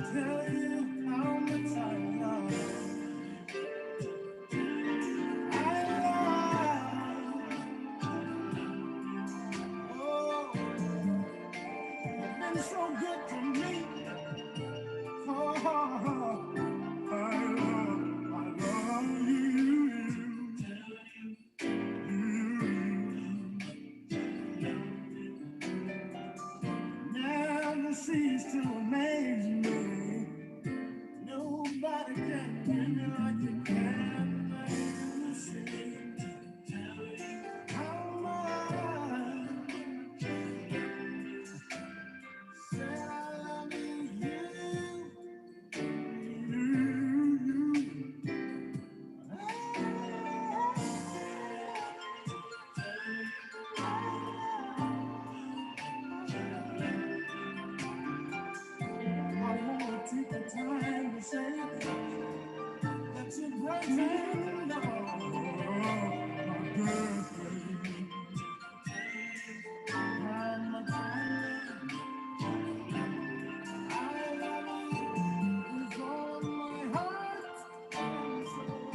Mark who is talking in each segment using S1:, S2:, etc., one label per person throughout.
S1: tell you how much I love. I love. Oh, you've been so good to me. Oh, I love you. Never cease to amaze me. Nobody can do me like you can. You see how much said I love you. I wanna take the time to say that you're brighten my birthday. How much I love you with all my heart and soul.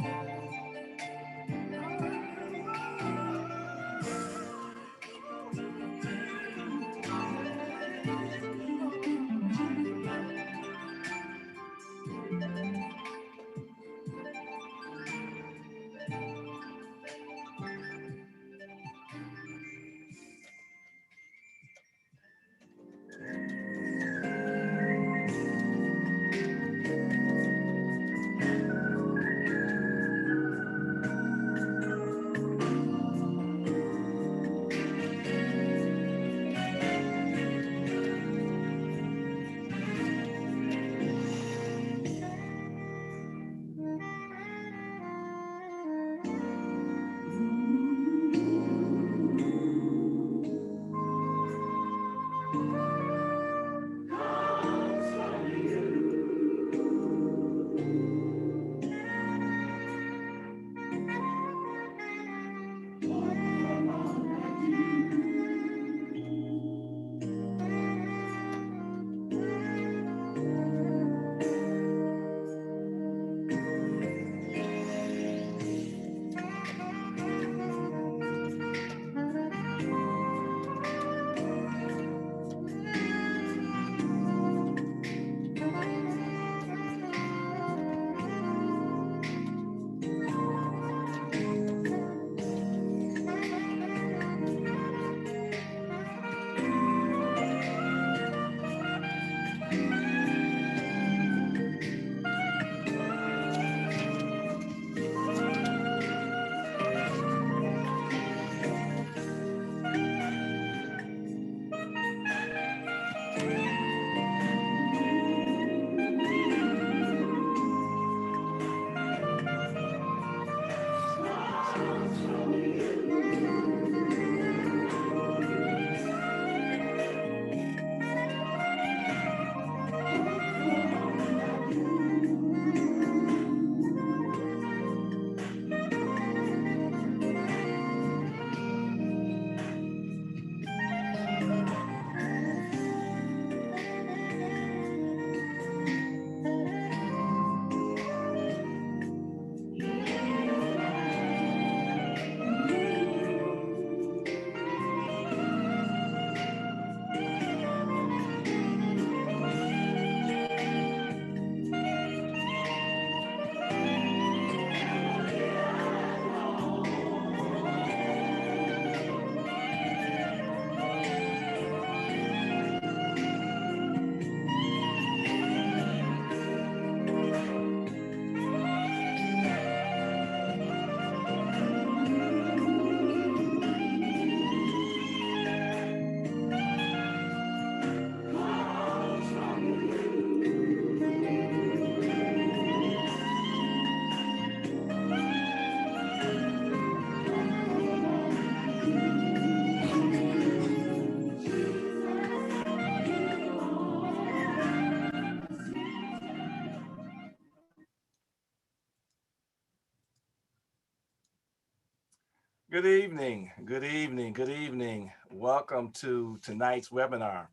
S2: Good evening, good evening, good evening. Welcome to tonight's webinar.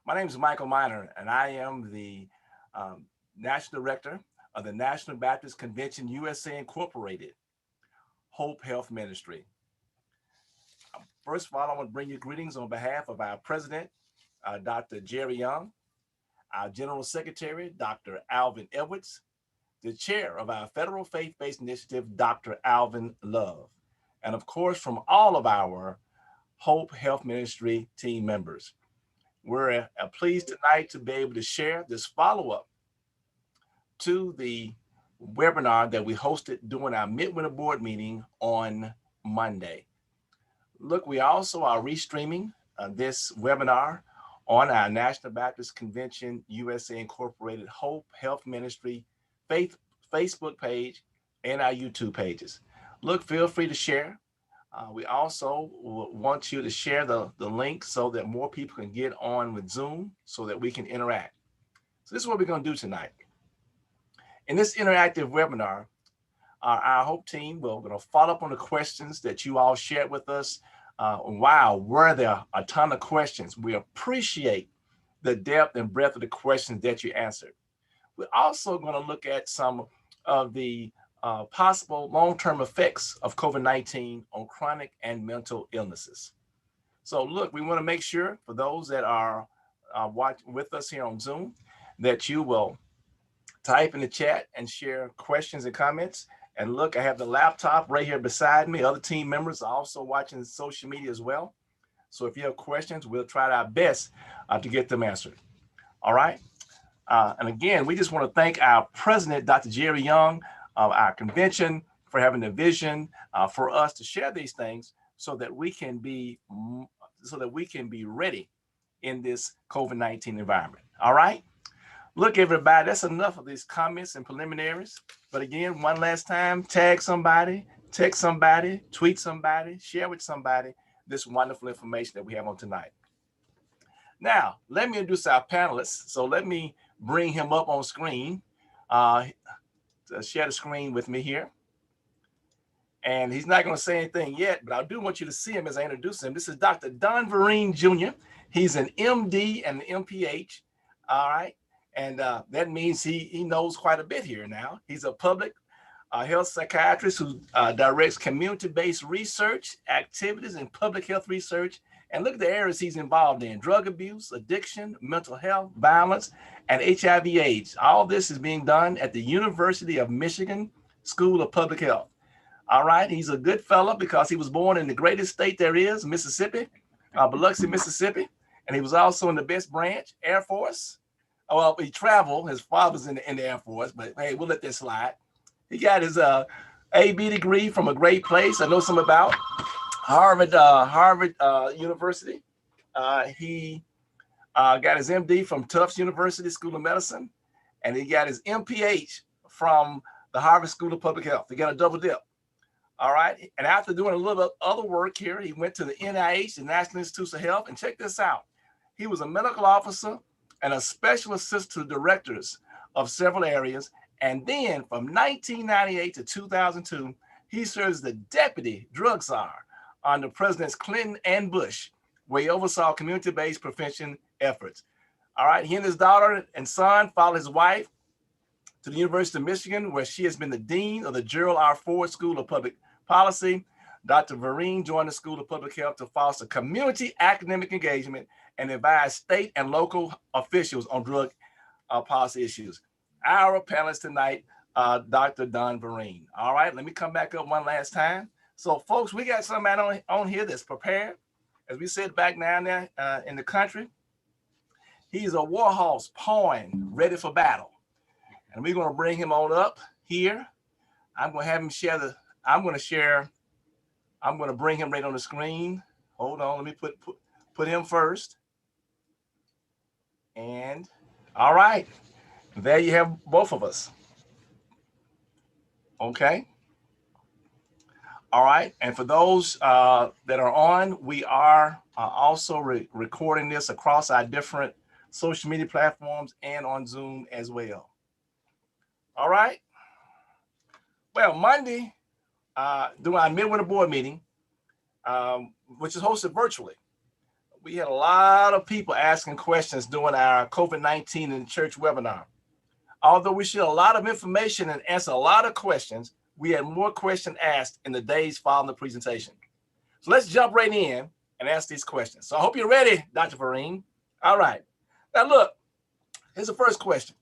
S2: My name is Michael Miner, and I am the National Director of the National Baptist Convention USA Incorporated, Hope Health Ministry. First of all, I want to bring you greetings on behalf of our President, Dr. Jerry Young, our General Secretary, Dr. Alvin Edwards, the Chair of our Federal Faith-Based Initiative, Dr. Alvin Love, and of course, from all of our Hope Health Ministry team members. We're pleased tonight to be able to share this follow-up to the webinar that we hosted during our midwinter board meeting on Monday. Look, we also are restreaming this webinar on our National Baptist Convention USA Incorporated Hope Health Ministry Facebook page and our YouTube pages. Look, feel free to share. We also want you to share the link so that more people can get on with Zoom so that we can interact. So this is what we're going to do tonight. In this interactive webinar, our Hope team will going to follow up on the questions that you all shared with us. Wow, were there a ton of questions. We appreciate the depth and breadth of the questions that you answered. We're also going to look at some of the possible long-term effects of COVID-19 on chronic and mental illnesses. So look, we want to make sure for those that are watching with us here on Zoom that you will type in the chat and share questions and comments. And look, I have the laptop right here beside me. Other team members are also watching social media as well. So if you have questions, we'll try our best to get them answered. All right. And again, we just want to thank our president, Dr. Jerry Young, of our convention, for having the vision for us to share these things so that we can be ready in this COVID-19 environment. All right. Look, everybody, that's enough of these comments and preliminaries. But again, one last time, tag somebody, text somebody, tweet somebody, share with somebody this wonderful information that we have on tonight. Now, let me introduce our panelists. So let me bring him up on screen, share the screen with me here. And he's not going to say anything yet, but I do want you to see him as I introduce him. This is Dr. Don Vereen Jr. He's an MD and an MPH. All right. And that means he knows quite a bit here now. He's a public health psychiatrist who directs community-based research activities and public health research. And look at the areas he's involved in: drug abuse, addiction, mental health, violence, and HIV/AIDS. All this is being done at the University of Michigan School of Public Health. All right, he's a good fella because he was born in the greatest state there is, Mississippi, Biloxi, Mississippi. And he was also in the best branch, Air Force. Well, he traveled. His father's in the Air Force, but hey, we'll let that slide. He got his AB degree from a great place I know some about, Harvard University. He got his MD from Tufts University School of Medicine, and he got his MPH from the Harvard School of Public Health. He got a double dip. All right. And after doing a little bit of other work here, he went to the NIH, the National Institutes of Health, and check this out. He was a medical officer and a special assistant to the directors of several areas. And then from 1998 to 2002, he served as the deputy drug czar under Presidents Clinton and Bush, where he oversaw community-based prevention efforts. All right. He and his daughter and son followed his wife to the University of Michigan, where she has been the dean of the Gerald R. Ford School of Public Policy. Dr. Vereen joined the School of Public Health to foster community academic engagement and advise state and local officials on drug policy issues. Our panelist tonight, Dr. Don Vereen. All right, let me come back up one last time. So, folks, we got somebody on here that's prepared. As we said back down there in the country, he's a war horse pawing, ready for battle. And we're going to bring him on up here. I'm going to have him share I'm going to bring him right on the screen. Hold on, let me put him first. And all right, there you have both of us. Okay. All right, and for those that are on, we are also recording this across our different social media platforms and on Zoom as well. All right. Well, Monday, during our midwinter board meeting, which is hosted virtually, we had a lot of people asking questions during our COVID-19 in the church webinar. Although we share a lot of information and answer a lot of questions, we had more questions asked in the days following the presentation. So let's jump right in and ask these questions. So I hope you're ready, Dr. Vereen. All right. Now look, here's the first question.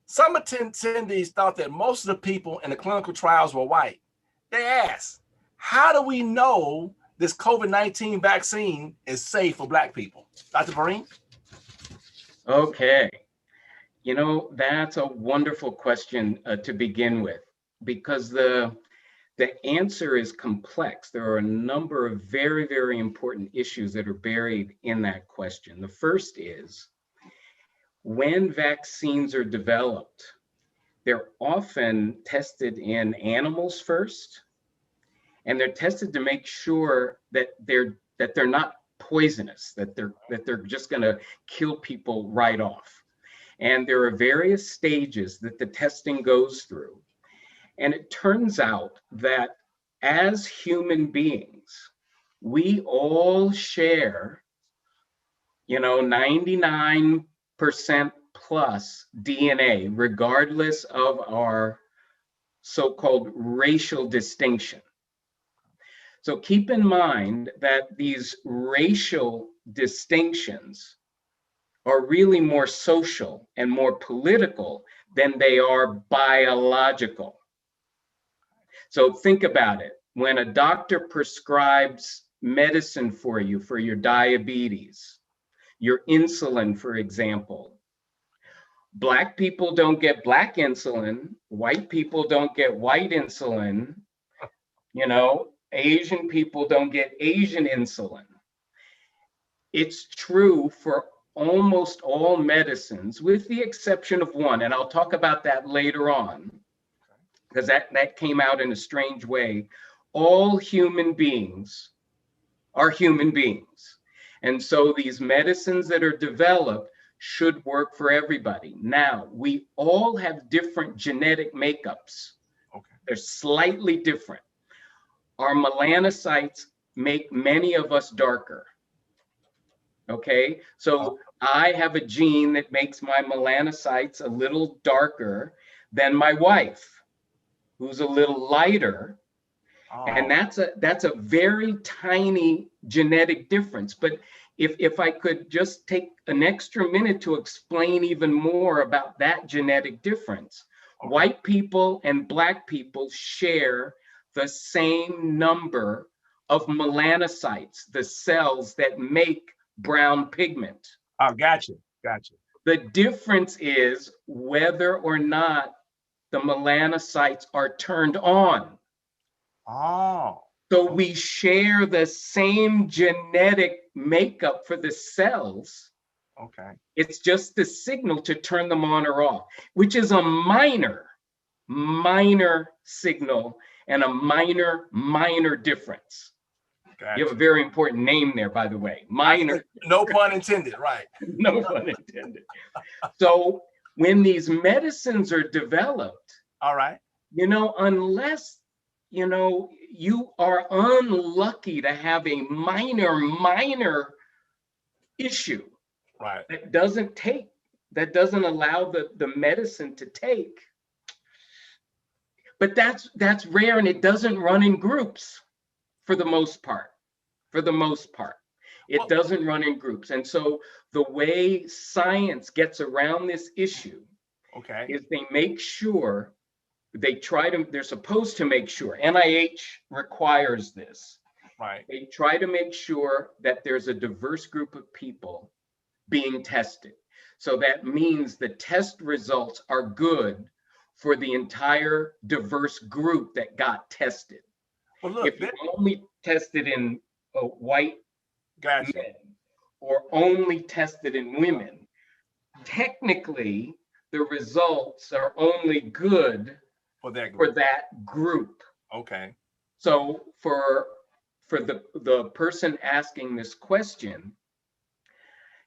S2: Some attendees thought that most of the people in the clinical trials were white. They asked, how do we know this COVID-19 vaccine is safe for Black people? Dr. Vereen?
S3: Okay. You know, that's a wonderful question to begin with, because the answer is complex. There are a number of very, very important issues that are buried in that question. The first is, when vaccines are developed, they're often tested in animals first, and they're tested to make sure that they're not poisonous, that they're just going to kill people right off. And there are various stages that the testing goes through. And it turns out that as human beings, we all share, 99% plus DNA, regardless of our so-called racial distinction. So keep in mind that these racial distinctions are really more social and more political than they are biological. So think about it. When a doctor prescribes medicine for you for your diabetes, your insulin, for example, Black people don't get Black insulin, white people don't get white insulin, Asian people don't get Asian insulin. It's true for almost all medicines, with the exception of one, and I'll talk about that later on, because that came out in a strange way. All human beings are human beings. And so these medicines that are developed should work for everybody. Now, we all have different genetic makeups.
S2: Okay.
S3: They're slightly different. Our melanocytes make many of us darker. Okay, so I have a gene that makes my melanocytes a little darker than my wife, who's a little lighter. And that's a very tiny genetic difference. But if I could just take an extra minute to explain even more about that genetic difference. White people and Black people share the same number of melanocytes, the cells that make brown pigment.
S2: Oh, gotcha.
S3: The difference is whether or not the melanocytes are turned on. So we share the same genetic makeup for the cells.
S2: Okay.
S3: It's just the signal to turn them on or off, which is a minor signal and a minor difference. Gotcha. You have a very important name there, by the way. Minor.
S2: No pun intended, right?
S3: No pun intended. So when these medicines are developed,
S2: all right,
S3: unless you are unlucky to have a minor issue,
S2: right,
S3: that doesn't allow the medicine to take. But that's rare, and it doesn't run in groups for the most part. It doesn't run in groups. And so the way science gets around this issue is they make sure, they're supposed to make sure, NIH requires this.
S2: Right.
S3: They try to make sure that there's a diverse group of people being tested. So that means the test results are good for the entire diverse group that got tested.
S2: Well, look,
S3: if you only tested in white
S2: gotcha.
S3: men or only tested in women, technically the results are only good
S2: for that
S3: group.
S2: Okay.
S3: So for the person asking this question,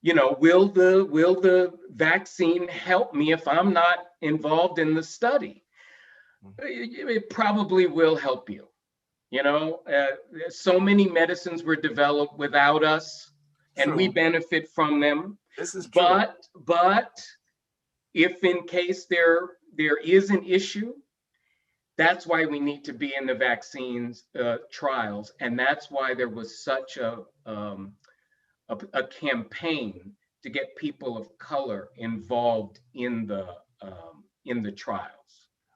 S3: will the vaccine help me if I'm not involved in the study? It probably will help you. So many medicines were developed without us, and we benefit from them.
S2: This is true.
S3: But if in case there is an issue, that's why we need to be in the vaccines trials, and that's why there was such a campaign to get people of color involved in the trials.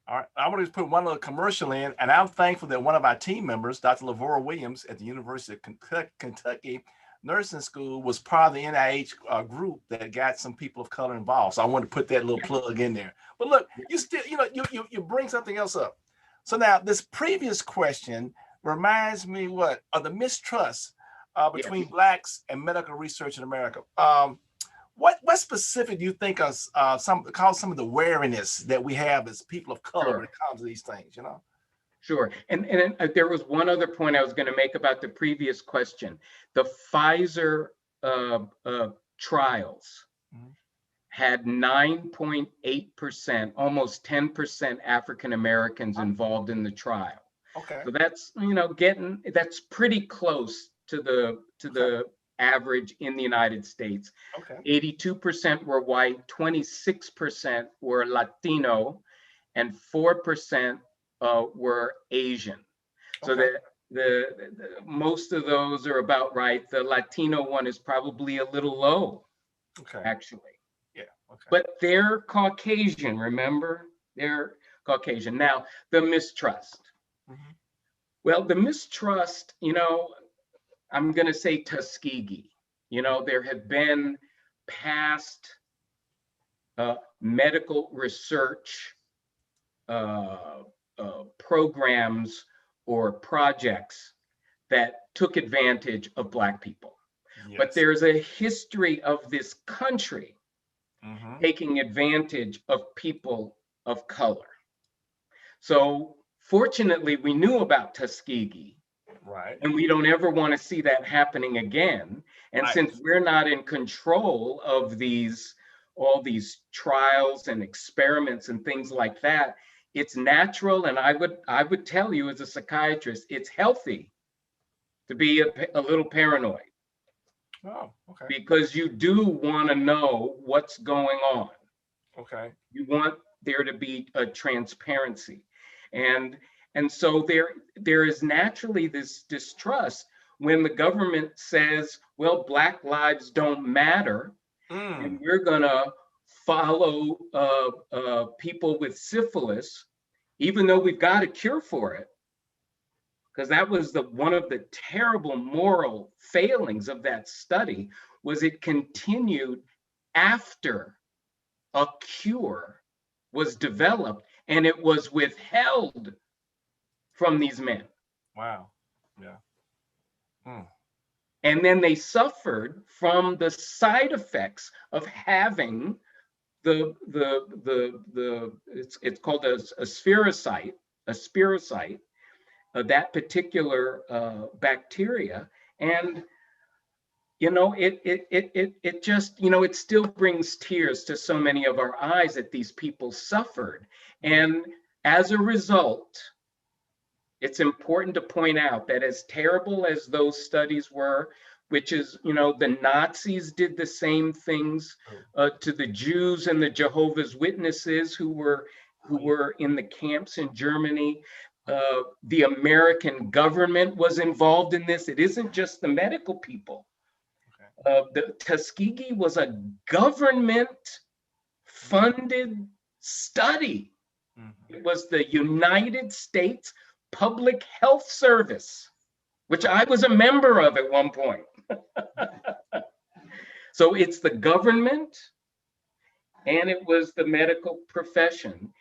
S2: All right, I want to just put one little commercial in, and I'm thankful that one of our team members, Dr. Lavora Williams at the University of Kentucky Nursing School, was part of the NIH group that got some people of color involved. So I want to put that little plug in there. But look, you still, you bring something else up. So now this previous question reminds me of the mistrust between Blacks and medical research in America. What specific do you think of some of the wariness that we have as people of color when it comes to these things,
S3: Sure. And there was one other point I was going to make about the previous question. The Pfizer trials had 9.8%, almost 10% African Americans involved in the trial.
S2: Okay.
S3: So that's, that's pretty close to the average in the United States.
S2: Okay.
S3: 82% were white, 26% were Latino, and 4% were Asian. So that the most of those are about right. The Latino one is probably a little low, actually.
S2: Yeah. Okay.
S3: But they're Caucasian, remember? They're Caucasian. Now, the mistrust. Well, the mistrust, I'm going to say Tuskegee. There have been past medical research programs or projects that took advantage of Black people. Yes. But there's a history of this country taking advantage of people of color. So fortunately, we knew about Tuskegee.
S2: Right.
S3: And we don't ever want to see that happening again. And since we're not in control of all these trials and experiments and things like that, it's natural. And I would tell you as a psychiatrist, it's healthy to be a little paranoid.
S2: Oh, okay.
S3: Because you do want to know what's going on.
S2: Okay.
S3: You want there to be a transparency. And so there is naturally this distrust when the government says, well, Black lives don't matter, and we're gonna follow people with syphilis, even though we've got a cure for it. Because that was one of the terrible moral failings of that study, was it continued after a cure was developed and it was withheld from these men.
S2: Wow. Yeah.
S3: And then they suffered from the side effects of having it's called a spherocyte, that particular bacteria. And it just, it still brings tears to so many of our eyes that these people suffered. And as a result, it's important to point out that as terrible as those studies were, which is, the Nazis did the same things to the Jews and the Jehovah's Witnesses who were in the camps in Germany. The American government was involved in this. It isn't just the medical people. The Tuskegee was a government-funded study. It was the United States Public Health Service, which I was a member of at one point. So it's the government and it was the medical profession.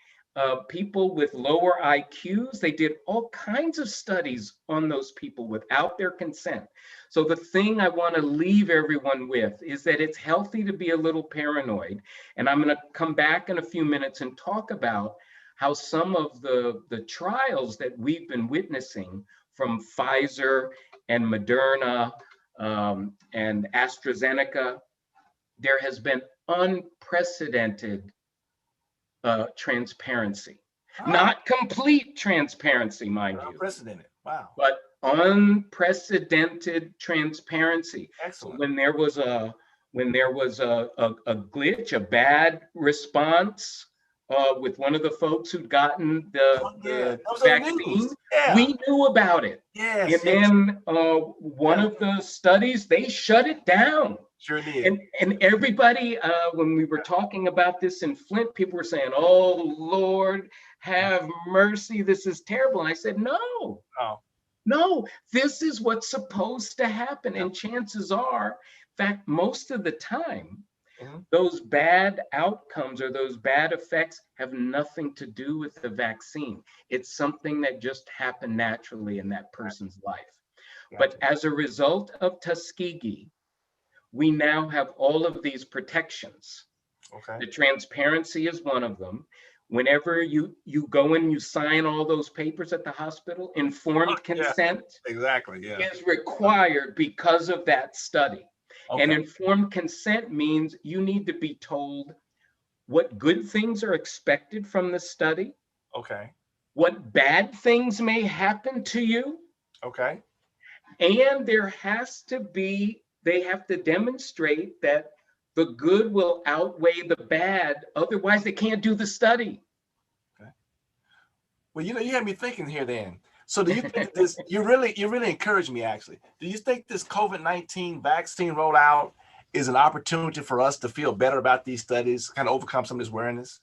S3: People with lower IQs, they did all kinds of studies on those people without their consent. So the thing I want to leave everyone with is that it's healthy to be a little paranoid. And I'm going to come back in a few minutes and talk about how some of the trials that we've been witnessing from Pfizer and Moderna and AstraZeneca, there has been unprecedented transparency. Not complete transparency, mind you.
S2: Unprecedented, wow.
S3: But unprecedented transparency.
S2: Excellent.
S3: So when there was when there was a glitch, a bad response with one of the folks who'd gotten
S2: Oh, yeah,
S3: the
S2: those are the
S3: vaccine,
S2: news. Yeah.
S3: we knew about it.
S2: Yes.
S3: And then one of the studies, they shut it down.
S2: Sure did.
S3: And everybody, when we were talking about this in Flint, people were saying, "Oh Lord, have mercy! This is terrible." And I said, "No,
S2: Oh.
S3: no, this is what's supposed to happen."
S2: Yeah.
S3: And chances are, in fact, most of the time,
S2: Mhm.
S3: those bad outcomes or those bad effects have nothing to do with the vaccine. It's something that just happened naturally in that person's life. But
S2: Gotcha.
S3: as a result of Tuskegee, we now have all of these protections.
S2: Okay.
S3: The transparency is one of them. Whenever you go and you sign all those papers at the hospital, informed
S2: Yeah.
S3: consent
S2: Exactly. Yeah.
S3: is required because of that study. And
S2: Okay.
S3: informed consent means you need to be told what good things are expected from the study,
S2: Okay.
S3: what bad things may happen to you,
S2: Okay.
S3: and they have to demonstrate that the good will outweigh the bad. Otherwise, they can't do the study.
S2: Okay. Well, you had me thinking here then. So do you think this, you really encouraged me actually. Do you think this COVID-19 vaccine rollout is an opportunity for us to feel better about these studies, kind of overcome some of this wariness?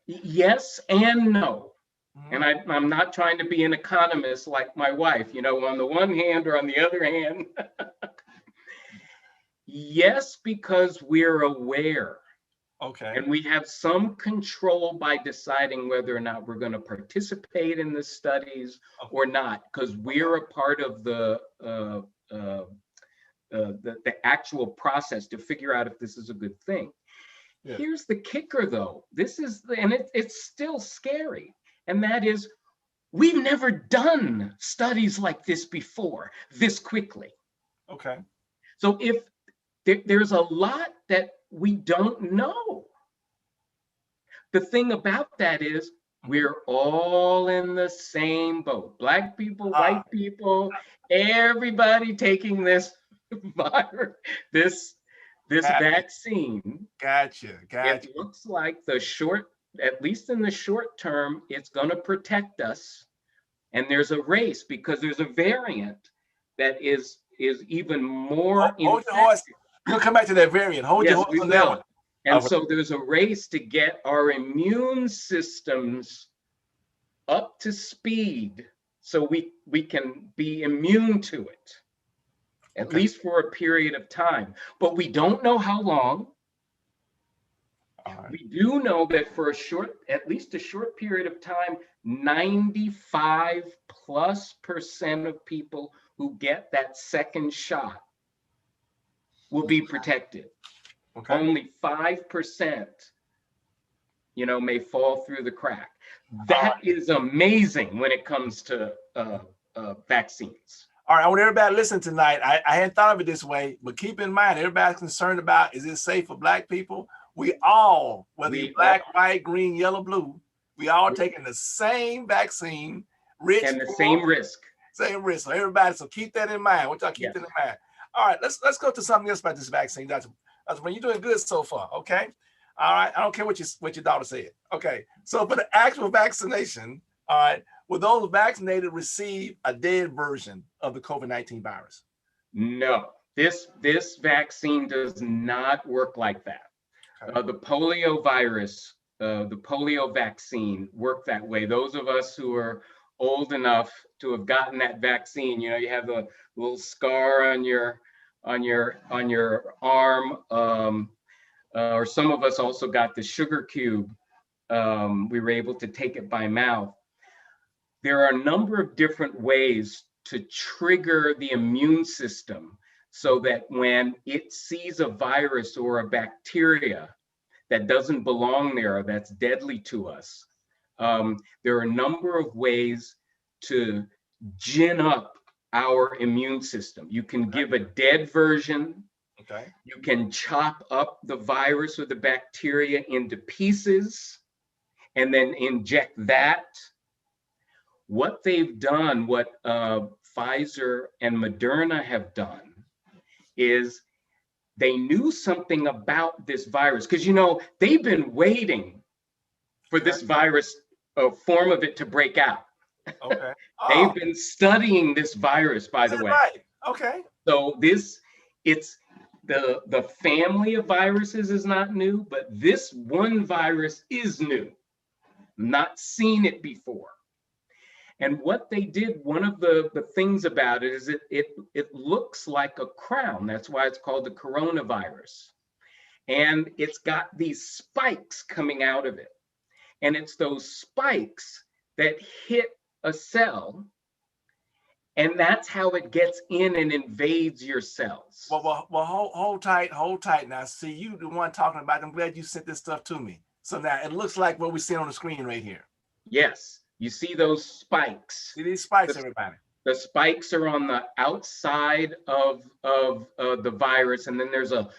S3: Yes and no.
S2: Mhm.
S3: And I'm not trying to be an economist like my wife, on the one hand or on the other hand. Yes, because we're aware
S2: Okay.
S3: and we have some control by deciding whether or not we're going to participate in the studies or not, because we're a part of the actual process to figure out if this is a good thing.
S2: Yeah.
S3: Here's the kicker, though. It's still scary, and that is we've never done studies like this before this quickly.
S2: Okay.
S3: So if there's a lot that we don't know. The thing about that is we're all in the same boat. Black people, white people, everybody taking this virus, this vaccine.
S2: Gotcha.
S3: It looks like at least in the short term, it's going to protect us. And there's a race because there's a variant that is even more
S2: Hold your horse. We'll come back to that variant. Hold your
S3: Yes,
S2: horse
S3: we
S2: on that one.
S3: will. And so there's a race to get our immune systems up to speed so we can be immune to it, at least for a period of time. But we don't know how long. We do know that for at least a short period of time, 95+% of people who get that second shot will be protected.
S2: Okay.
S3: Only 5%, may fall through the crack. That is amazing when it comes to vaccines.
S2: All right, I want everybody to listen tonight. I hadn't thought of it this way, but keep in mind, everybody's concerned about, is it safe for Black people? We all, whether you're Black, white, green, yellow, blue, we all taking the same vaccine, rich,
S3: and the same risk.
S2: Same risk. So everybody, so keep that in mind. What y'all keep that in mind. All right, let's go to something else about this vaccine, Dr. When you're doing good so far, okay? All right, I don't care what your daughter said. Okay, so for the actual vaccination, all right, will those vaccinated receive a dead version of the COVID-19 virus?
S3: No, this vaccine does not work like that. Okay. The polio virus, the polio vaccine worked that way. Those of us who are old enough to have gotten that vaccine, you have a little scar on your arm, or some of us also got the sugar cube. We were able to take it by mouth. There are a number of different ways to trigger the immune system so that when it sees a virus or a bacteria that doesn't belong there, that's deadly to us, there are a number of ways to gin up our immune system. You can give a dead version.
S2: Okay.
S3: You can chop up the virus or the bacteria into pieces and then inject that. What they've done, what Pfizer and Moderna have done, is they knew something about this virus, because, you know, they've been waiting for this virus, a form of it, to break out.
S2: Okay.
S3: They've
S2: Oh,
S3: been studying this virus, by the way.
S2: right. Okay.
S3: So it's the family of viruses is not new, but this one virus is new. Not seen it before. And what they did, one of the things about it is it looks like a crown. That's why it's called the coronavirus. And it's got these spikes coming out of it. And it's those spikes that hit a cell, and that's how it gets in and invades your cells.
S2: Well, hold tight now. See, you the one talking about it. I'm glad you sent this stuff to me. So now it looks like what we see on the screen right here.
S3: Yes, you see those spikes.
S2: See these spikes, everybody.
S3: The spikes are on the outside of the virus, and then there's a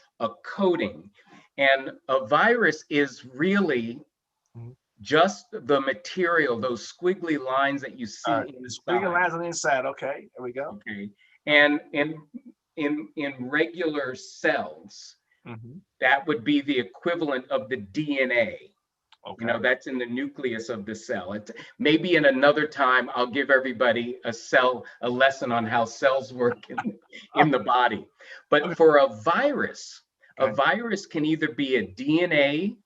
S3: coating. And a virus is really just the material, those squiggly lines that you see inside.
S2: The squiggly lines on the inside. Okay, there we go.
S3: Okay, and in regular cells, that would be the equivalent of the DNA. Okay. You know, that's in the nucleus of the cell. Maybe in another time, I'll give everybody a lesson on how cells work in the body. But for a virus, a virus can either be a DNA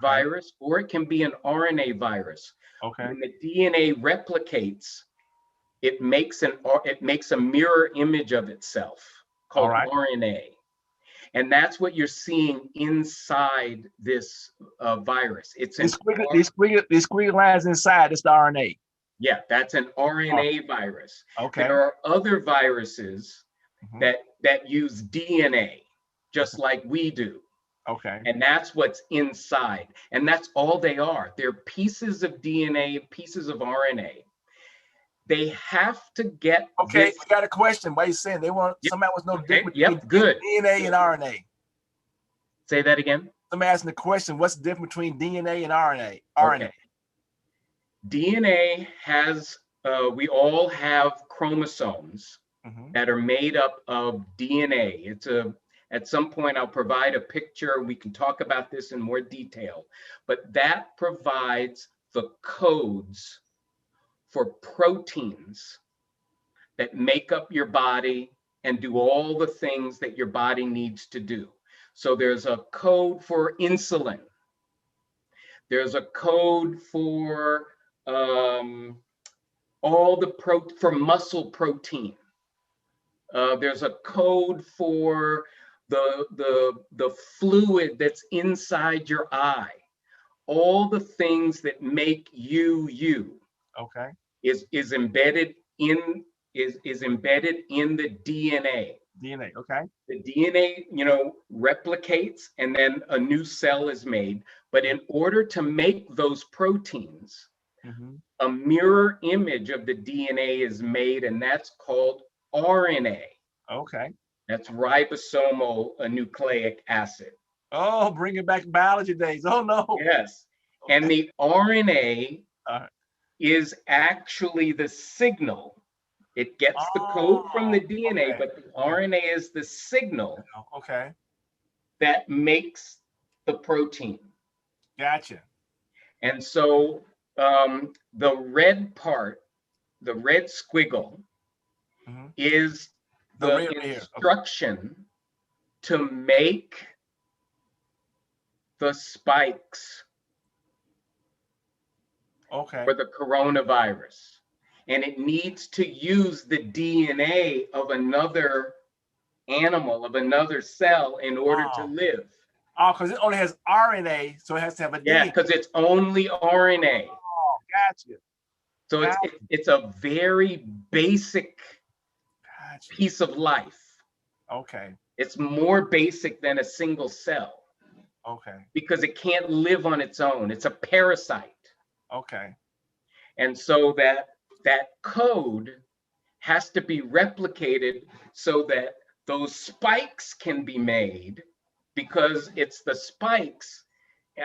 S3: virus, or it can be an RNA virus. Okay. When the DNA replicates, it makes a mirror image of itself called RNA. And that's what you're seeing inside this virus. It's
S2: these squiggly lines inside. It's the RNA.
S3: Yeah, that's an RNA virus. Okay. There are other viruses that use DNA, just like we do. Okay. And that's what's inside. And that's all they are. They're pieces of DNA, pieces of RNA. They have to get.
S2: Okay, I got a question. Why are you saying they want somebody was no difference between DNA and RNA?
S3: Say that again.
S2: I'm asking the question, what's the difference between DNA and RNA? RNA.
S3: Okay. DNA has, we all have chromosomes that are made up of DNA. At some point I'll provide a picture. We can talk about this in more detail, but that provides the codes for proteins that make up your body and do all the things that your body needs to do. So there's a code for insulin. There's a code for for muscle protein. There's a code for the fluid that's inside your eye. All the things that make you you. Okay. Is embedded in the DNA.
S2: DNA, okay.
S3: The DNA, you know, replicates, and then a new cell is made. But in order to make those proteins, a mirror image of the DNA is made, and that's called RNA. Okay. That's ribosomal nucleic acid.
S2: Oh, bringing back biology days. Oh no.
S3: Yes. Okay. And the RNA is actually the signal. It gets the code from the DNA, but the RNA is the signal that makes the protein.
S2: Gotcha.
S3: And so the red part, the red squiggle, is the instruction to make the spikes for the coronavirus. And it needs to use the DNA of another animal, of another cell, in order to live.
S2: Oh, because it only has RNA, so it has to have a DNA.
S3: Yeah, because it's only RNA.
S2: Oh, gotcha.
S3: So it's a very basic piece of life. Okay. It's more basic than a single cell. Okay. Because it can't live on its own. It's a parasite. Okay. And so that code has to be replicated so that those spikes can be made, because it's the spikes.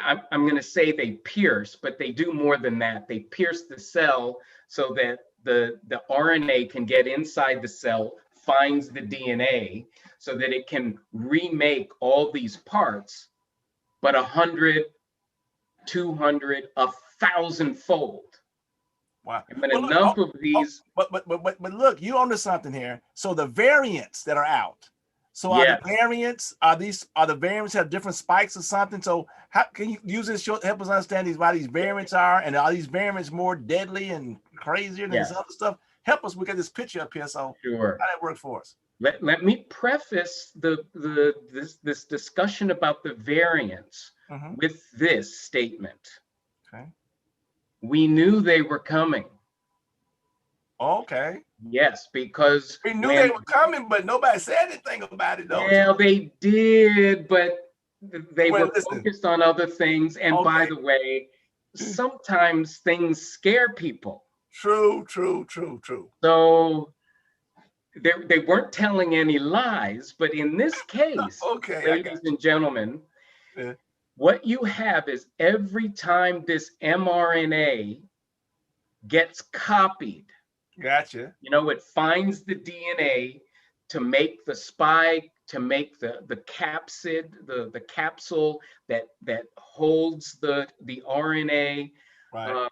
S3: I'm going to say they pierce, but they do more than that. They pierce the cell so that the RNA can get inside the cell finds the DNA so that it can remake all these parts, but 100, 200, 1,000-fold.
S2: Wow.
S3: And when
S2: Well, look,
S3: enough of these,
S2: but look, you onto something here. So the variants that are out. So are
S3: yes,
S2: the variants, are the variants have different spikes or something? So how can you use this to help us understand why these variants are, and are these variants more deadly and crazier than this
S3: yes,
S2: other stuff? Help us, we got this picture up here. So
S3: sure.
S2: how that work for us?
S3: Let me preface this discussion about the variants with this statement.
S2: Okay.
S3: We knew they were coming.
S2: Okay.
S3: Yes, because
S2: We knew they were coming, but nobody said anything about it, though.
S3: Well, they did, but they
S2: Well,
S3: were
S2: listen.
S3: focused on other things. And by
S2: Okay.
S3: the way, sometimes things scare people.
S2: True.
S3: So they weren't telling any lies, but in this case,
S2: Okay,
S3: ladies and gentlemen,
S2: Yeah.
S3: what you have is every time this mRNA gets copied,
S2: Gotcha.
S3: it finds the DNA to make the spike, to make the capsid, the capsule that holds the RNA.
S2: Right.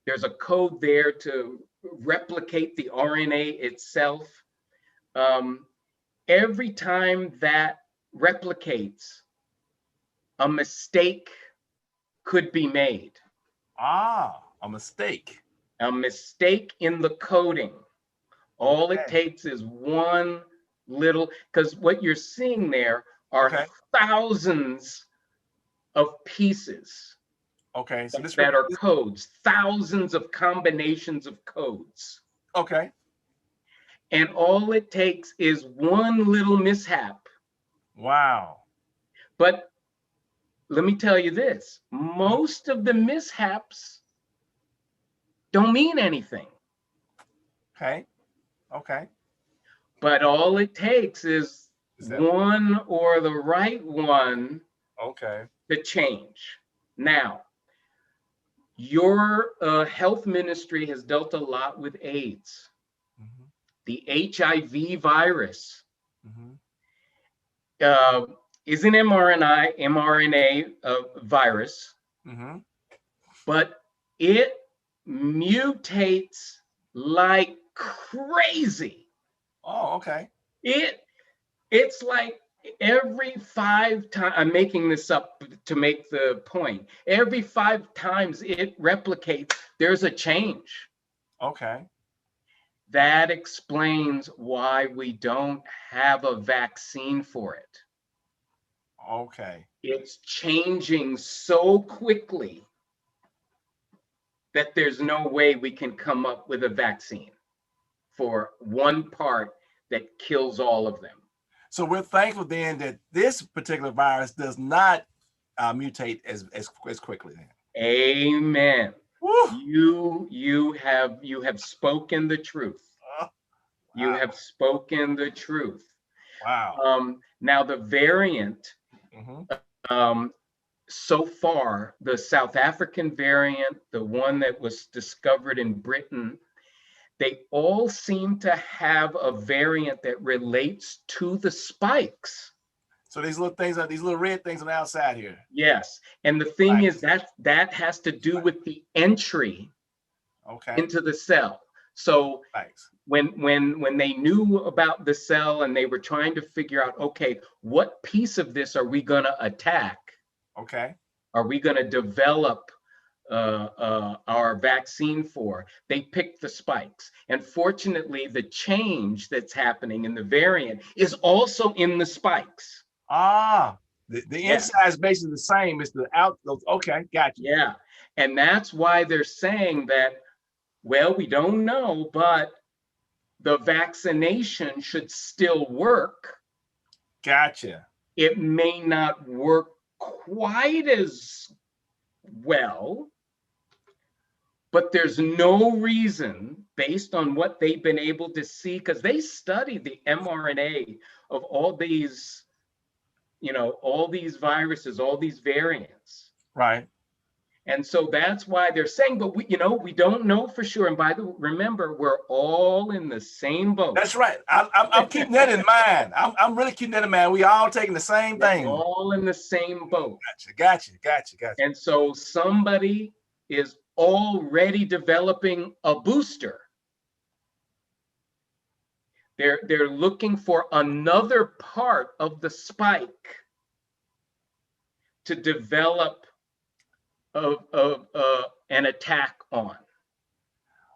S3: There's a code there to replicate the RNA itself. Every time that replicates, a mistake could be made.
S2: A mistake.
S3: A mistake in the coding. All it takes is one little, because what you're seeing there are thousands of pieces
S2: Okay. So
S3: that are codes, thousands of combinations of codes.
S2: Okay.
S3: And all it takes is one little mishap.
S2: Wow.
S3: But let me tell you this, most of the mishaps don't mean anything.
S2: Okay.
S3: But all it takes is one or the right one to change. Now, your health ministry has dealt a lot with AIDS. The HIV virus is an mRNA virus, but it mutates like crazy.
S2: Oh, okay.
S3: It's like every 5 times, I'm making this up to make the point, every 5 times it replicates, there's a change.
S2: Okay.
S3: That explains why we don't have a vaccine for it.
S2: Okay.
S3: It's changing so quickly that there's no way we can come up with a vaccine for one part that kills all of them.
S2: So we're thankful then that this particular virus does not mutate as quickly then.
S3: Amen.
S2: Woo.
S3: You have spoken the truth.
S2: Wow.
S3: You have spoken the truth.
S2: Wow.
S3: Now the variant, so far, the South African variant, the one that was discovered in Britain, they all seem to have a variant that relates to the spikes.
S2: So these little things are these little red things on the outside here.
S3: Yes, and the thing is that has to do with the entry into the cell. So when they knew about the cell and they were trying to figure out, okay, what piece of this are we going to attack?
S2: Okay.
S3: Are we going to develop our vaccine for? They picked the spikes. And fortunately, the change that's happening in the variant is also in the spikes.
S2: The inside is basically the same as the out. Okay, gotcha.
S3: Yeah, and that's why they're saying that, well, we don't know, but the vaccination should still work.
S2: Gotcha.
S3: It may not work quite as well, but there's no reason, based on what they've been able to see, because they studied the mRNA of all these, all these viruses, all these variants.
S2: Right.
S3: And so that's why they're saying, but we, we don't know for sure. And remember, we're all in the same boat.
S2: That's right. I'm keeping that in mind. I'm really keeping that in mind. We all taking the same thing.
S3: We're all in the same boat.
S2: Gotcha.
S3: And so somebody is already developing a booster. They're looking for another part of the spike to develop an attack on.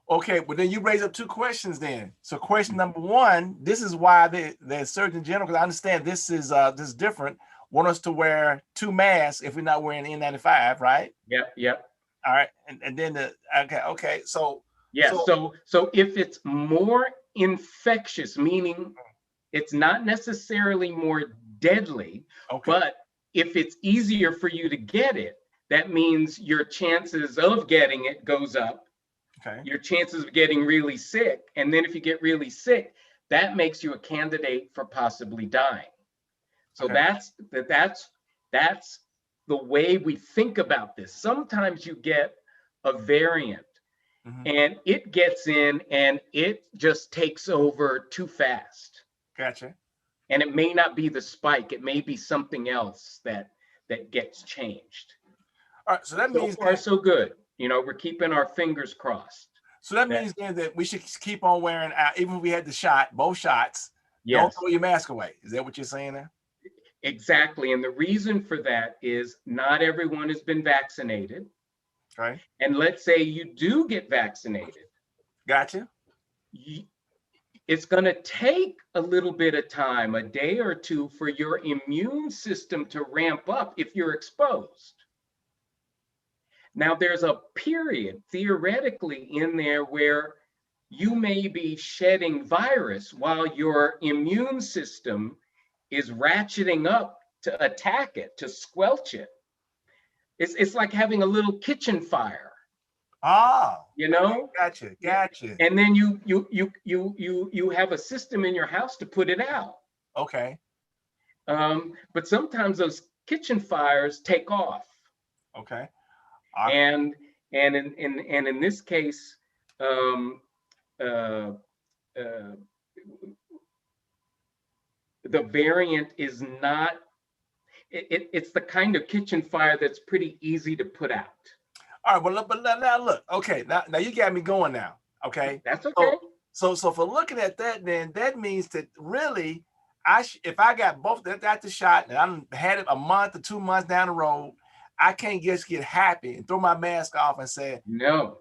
S2: Okay, but then you raise up two questions then. So question number one, this is why the Surgeon General, because I understand this is different, want us to wear 2 masks if we're not wearing N95, right?
S3: Yep.
S2: All right, and then okay. So
S3: yeah, so if it's more infectious, meaning it's not necessarily more deadly,
S2: okay.
S3: But if it's easier for you to get it, that means your chances of getting it goes up.
S2: Okay.
S3: Your chances of getting really sick, and then if you get really sick, that makes you a candidate for possibly dying. So
S2: okay.
S3: that's the way we think about this. Sometimes you get a variant and it gets in and it just takes over too fast.
S2: Gotcha.
S3: And it may not be the spike, it may be something else that gets changed.
S2: All right, so that means
S3: so far so good. We're keeping our fingers crossed.
S2: So that means then that we should keep on wearing, even if we had the shot, both shots.
S3: Yes.
S2: Don't throw your mask away. Is that what you're saying there?
S3: Exactly. And the reason for that is not everyone has been vaccinated.
S2: Right.
S3: And let's say you do get vaccinated.
S2: Gotcha.
S3: It's going to take a little bit of time, a day or two, for your immune system to ramp up if you're exposed. Now, there's a period theoretically in there where you may be shedding virus while your immune system is ratcheting up to attack it, to squelch it. It's like having a little kitchen fire.
S2: Oh,
S3: Gotcha. And then you have a system in your house to put it out.
S2: Okay.
S3: But sometimes those kitchen fires take off.
S2: Okay.
S3: And in this case, the variant is not. It's the kind of kitchen fire that's pretty easy to put out.
S2: All right, but now look. Okay, now you got me going now. Okay,
S3: that's okay.
S2: So for looking at that, then that means that really, if I got both got the shot and I had it a month or 2 months down the road, I can't just get happy and throw my mask off and say
S3: no,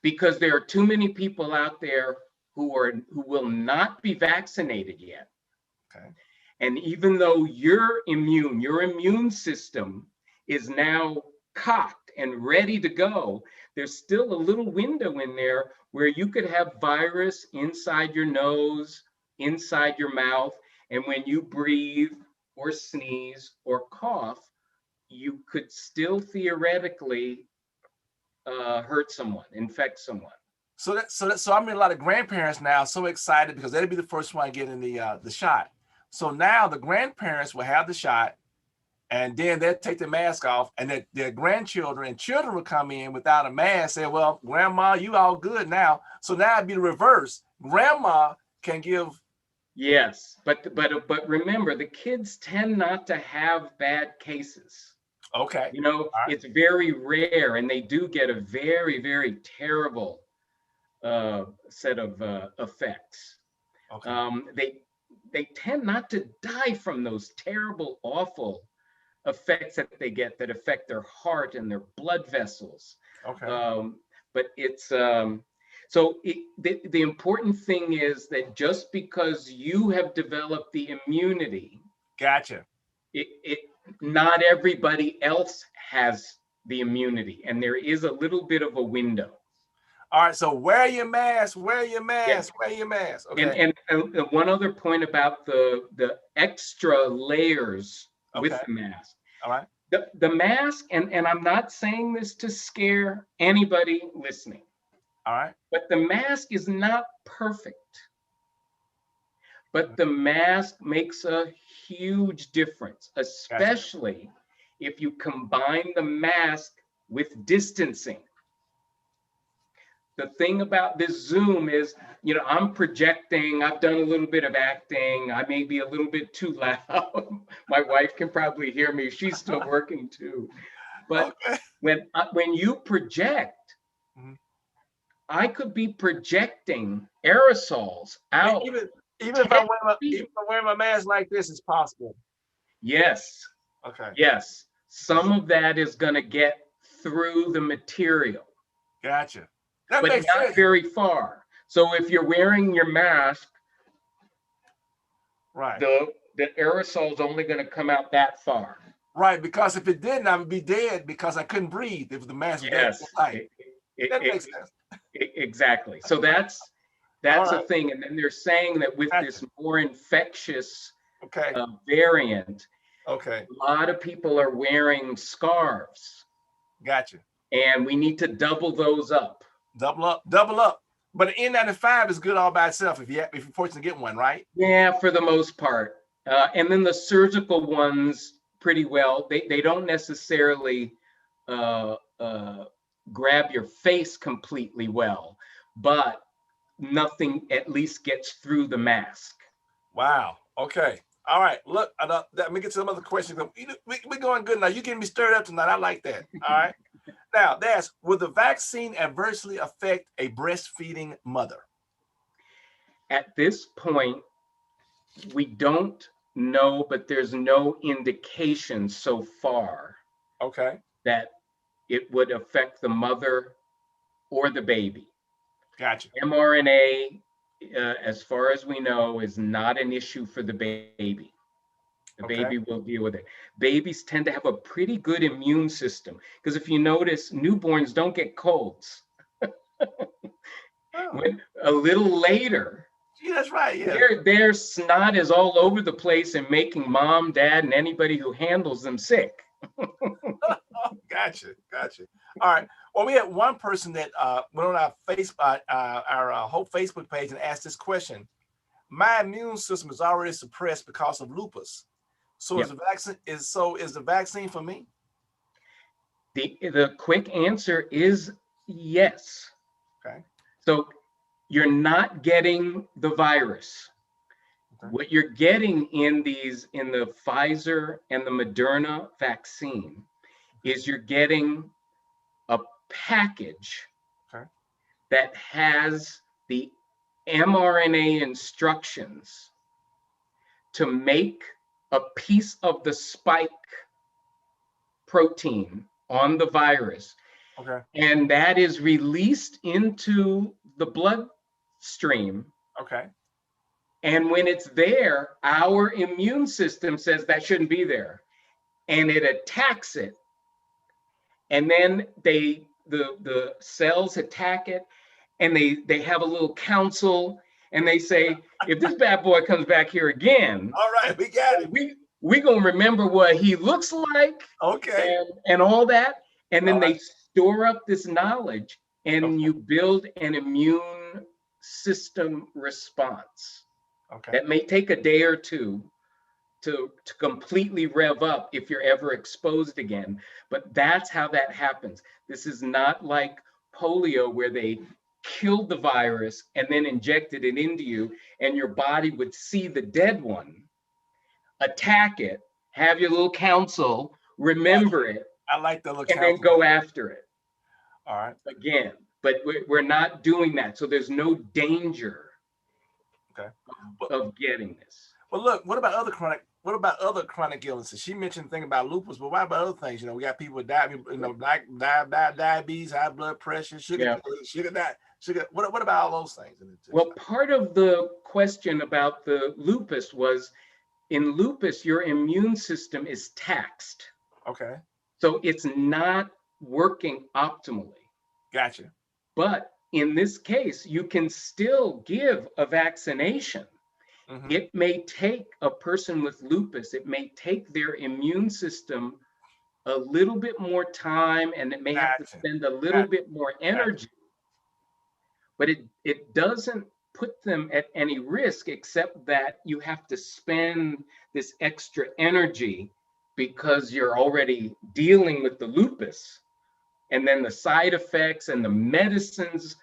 S3: because there are too many people out there who will not be vaccinated yet.
S2: Okay.
S3: And even though your immune system is now cocked and ready to go, there's still a little window in there where you could have virus inside your nose, inside your mouth, and when you breathe or sneeze or cough, you could still theoretically hurt someone, infect someone.
S2: So I mean, a lot of grandparents now so excited because they'll be the first one getting the shot. So now the grandparents will have the shot, and then they'll take the mask off, and their grandchildren and children will come in without a mask. Say, "Well, Grandma, you all good now." So now it'd be the reverse. Grandma can give.
S3: Yes, but remember, the kids tend not to have bad cases.
S2: Okay.
S3: It's very rare, and they do get a very, very terrible set of effects.
S2: Okay.
S3: They tend not to die from those terrible, awful effects that they get that affect their heart and their blood vessels.
S2: Okay.
S3: But it's the important thing is that just because you have developed the immunity,
S2: gotcha.
S3: Not everybody else has the immunity, and there is a little bit of a window.
S2: All right, so wear your mask, wear your mask, wear your mask.
S3: Okay. And one other point about the extra layers with the mask.
S2: All right.
S3: The mask, and I'm not saying this to scare anybody listening.
S2: All right.
S3: But the mask is not perfect. But the mask makes a huge difference, especially if you combine the mask with distancing. The thing about this Zoom is, you know, I'm projecting, I've done a little bit of acting, I may be a little bit too loud. My wife can probably hear me, she's still working too. But
S2: Okay.
S3: when you project,
S2: Mhm.
S3: I could be projecting aerosols out
S2: Even
S3: 10
S2: if
S3: feet.
S2: I'm wearing my mask like this, it's possible.
S3: Yes,
S2: Okay.
S3: yes. Some of that is going to get through the material,
S2: Gotcha. That
S3: but
S2: makes
S3: not
S2: sense.
S3: very far. So if you're wearing your mask,
S2: Right.
S3: the aerosol is only going to come out that far.
S2: Right. Because if it didn't, I would be dead because I couldn't breathe if the mask was that
S3: Yes,
S2: tight. That makes
S3: it,
S2: sense.
S3: exactly. So
S2: All
S3: that's a
S2: right.
S3: thing. And then they're saying that with
S2: Gotcha.
S3: this more infectious
S2: Okay.
S3: variant,
S2: Okay.
S3: a lot of people are wearing scarves,
S2: Gotcha.
S3: and we need to double those up.
S2: Double up. Double up. But the N95 is good all by itself if you're fortunate to get one, right?
S3: Yeah, for the most part. And then the surgical ones, pretty well. They don't necessarily uh, grab your face completely well, but nothing at least gets through the mask.
S2: Wow. Okay. All right. Look, let me get to some other questions. We're going good now. You're getting me stirred up tonight. I like that. All right. Now, will the vaccine adversely affect a breastfeeding mother?
S3: At this point, we don't know, but there's no indication so far
S2: Okay.
S3: that it would affect the mother or the baby.
S2: Gotcha.
S3: mRNA, as far as we know, is not an issue for the baby. The
S2: Okay.
S3: baby will deal with it. Babies tend to have a pretty good immune system because if you notice, newborns don't get colds.
S2: Oh,
S3: When a little later,
S2: gee, that's right. Yeah.
S3: their snot is all over the place and making mom, dad, and anybody who handles them sick.
S2: Gotcha. Gotcha. All right. Well, we had one person that went on our Hope Facebook page and asked this question. My immune system is already suppressed because of lupus. So
S3: Yep.
S2: is the vaccine for me?
S3: The quick answer is yes.
S2: Okay.
S3: So you're not getting the virus.
S2: Okay.
S3: What you're getting in the Pfizer and the Moderna vaccine is you're getting a package
S2: Okay.
S3: that has the mRNA instructions to make a piece of the spike protein on the virus.
S2: Okay.
S3: And that is released into the bloodstream.
S2: Okay.
S3: And when it's there, our immune system says that shouldn't be there. And it attacks it. And then the cells attack it, and they have a little council, and they say, if this bad boy comes back here again,
S2: All right, we got it.
S3: we gonna remember what he looks like
S2: Okay.
S3: and all that. And then
S2: All right.
S3: they store up this knowledge, and
S2: Okay.
S3: you build an immune system response.
S2: Okay.
S3: That may take a day or two to completely rev up if you're ever exposed again. But that's how that happens. This is not like polio where they killed the virus and then injected it into you, and your body would see the dead one, attack it, have your little council, remember it,
S2: I like the little
S3: and then
S2: council.
S3: go after it
S2: All right.
S3: again. But we're not doing that. So there's no danger
S2: Okay.
S3: of getting this.
S2: Well, look, what about other chronic illnesses? She mentioned thing about lupus, but what about other things? We got people with diabetes, high blood pressure, sugar. What about all those things?
S3: Well, part of the question about the lupus was, in lupus, your immune system is taxed.
S2: Okay.
S3: So it's not working optimally.
S2: Gotcha.
S3: But in this case, you can still give a vaccination.
S2: Mm-hmm.
S3: It may take a person with lupus, it may take their immune system a little bit more time, and it may have to spend a little bit more energy. But it doesn't put them at any risk, except that you have to spend this extra energy because you're already dealing with the lupus, and then the side effects and the medicines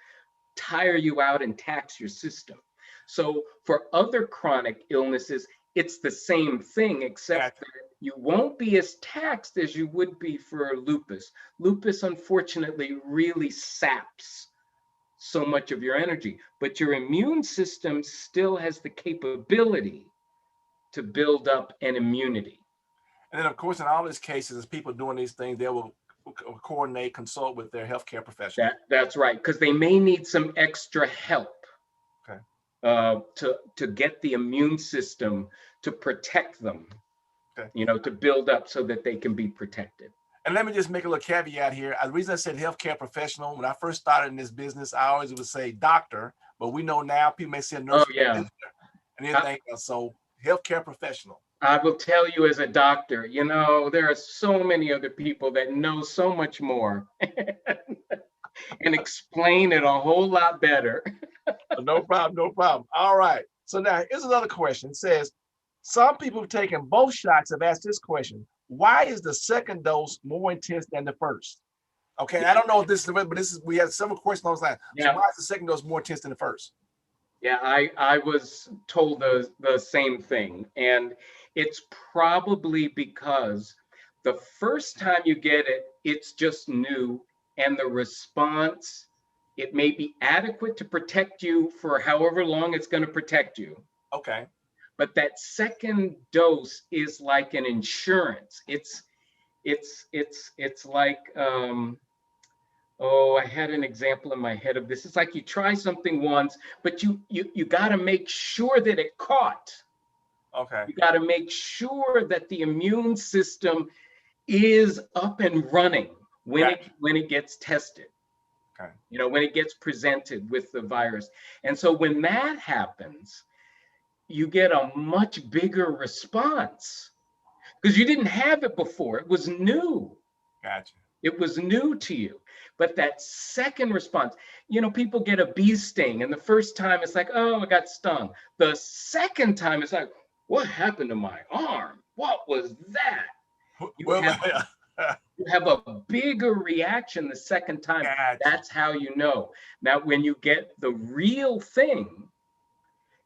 S3: tire you out and tax your system. So for other chronic illnesses, it's the same thing, except that you won't be as taxed as you would be for lupus. Lupus, unfortunately, really saps so much of your energy, but your immune system still has the capability to build up an immunity.
S2: And then, of course, in all these cases, as people doing these things, they will coordinate, consult with their healthcare professional.
S3: That's right, because they may need some extra help.
S2: Okay.
S3: To get the immune system to protect them,
S2: okay.
S3: To build up so that they can be protected.
S2: And let me just make a little caveat here. The reason I said healthcare professional, when I first started in this business, I always would say doctor, but we know now people may say nurse, and anything else. So healthcare professional.
S3: I will tell you, as a doctor, there are so many other people that know so much more and explain it a whole lot better.
S2: No problem, no problem. All right. So now here's another question. It says, some people have taken both shots have asked this question. Why is the second dose more intense than the first? Okay, I don't know if this is, but we have several questions on that. So why is the second dose more intense than the first?
S3: Yeah, I was told the same thing. And it's probably because the first time you get it, it's just new. And the response, it may be adequate to protect you for however long it's going to protect you.
S2: Okay.
S3: But that second dose is like an insurance. It's like, I had an example in my head of this. It's like you try something once, but you got to make sure that it caught.
S2: Okay.
S3: You got to make sure that the immune system is up and running when it gets tested.
S2: Okay.
S3: When it gets presented with the virus. And so when that happens, you get a much bigger response because you didn't have it before. It was new.
S2: Gotcha.
S3: It was new to you. But that second response, people get a bee sting, and the first time it's like, oh, I got stung. The second time it's like, what happened to my arm? What was that? You have a bigger reaction the second time.
S2: Gotcha.
S3: That's how you know. Now, when you get the real thing,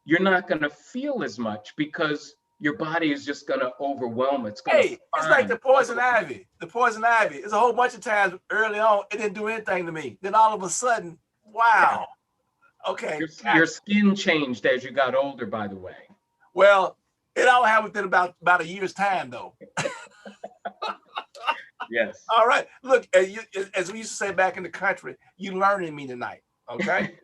S3: you're not going to feel as much because your body is just going to overwhelm it.
S2: It's like the poison ivy. The poison ivy. It's a whole bunch of times early on, it didn't do anything to me. Then all of a sudden, wow. Okay.
S3: Your skin changed as you got older, by the way.
S2: Well, it all happened within about a year's time, though.
S3: Yes.
S2: All right. Look, as we used to say back in the country, you learning me tonight. Okay.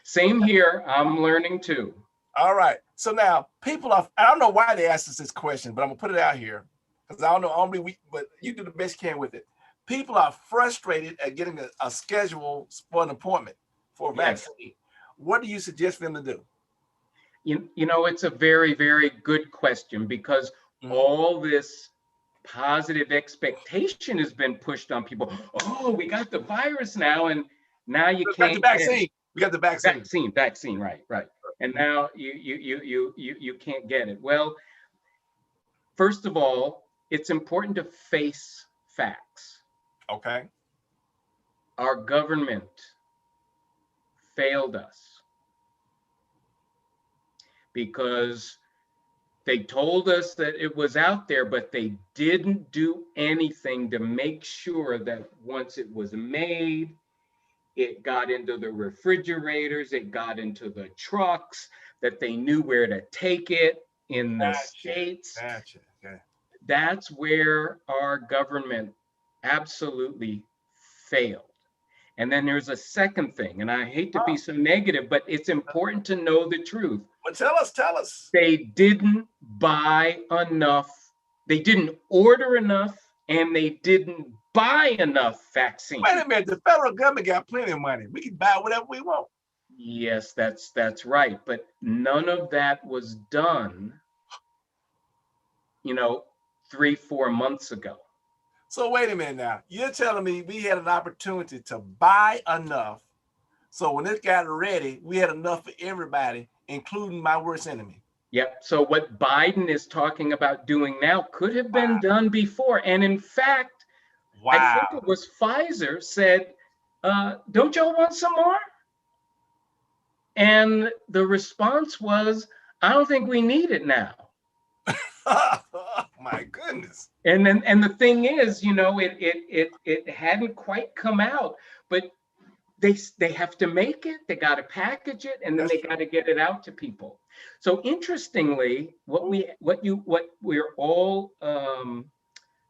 S3: Same here. I'm learning too.
S2: All right. So now I don't know why they asked us this question, but I'm gonna put it out here because I don't know, but you do the best you can with it. People are frustrated at getting a schedule for an appointment for a vaccine. What do you suggest for them to do?
S3: It's a very, very good question because all this positive expectation has been pushed on people. Oh, we got the virus now, and now you can't
S2: get the vaccine. We got the vaccine.
S3: Vaccine, right. And now you can't get it. Well, first of all, it's important to face facts.
S2: Okay.
S3: Our government failed us because they told us that it was out there, but they didn't do anything to make sure that once it was made, it got into the refrigerators, it got into the trucks, that they knew where to take it in the states.
S2: Gotcha. Okay.
S3: That's where our government absolutely failed. And then there's a second thing, and I hate to be so negative, but it's important to know the truth.
S2: Well, tell us.
S3: They didn't buy enough, they didn't order enough, and they didn't buy enough vaccine.
S2: Wait a minute, the federal government got plenty of money. We can buy whatever we want.
S3: Yes, that's right. But none of that was done, 3-4 months ago.
S2: So wait a minute now. You're telling me we had an opportunity to buy enough. So when it got ready, we had enough for everybody, including my worst enemy.
S3: Yep. So what Biden is talking about doing now could have been done before. And in fact, I think
S2: Wow.
S3: it was Pfizer said, don't y'all want some more? And the response was, I don't think we need it now.
S2: Oh, my goodness.
S3: And the thing is, it hadn't quite come out, but they have to make it, they got to package it, and then
S2: That's
S3: they got to get it out to people. So interestingly, what we're all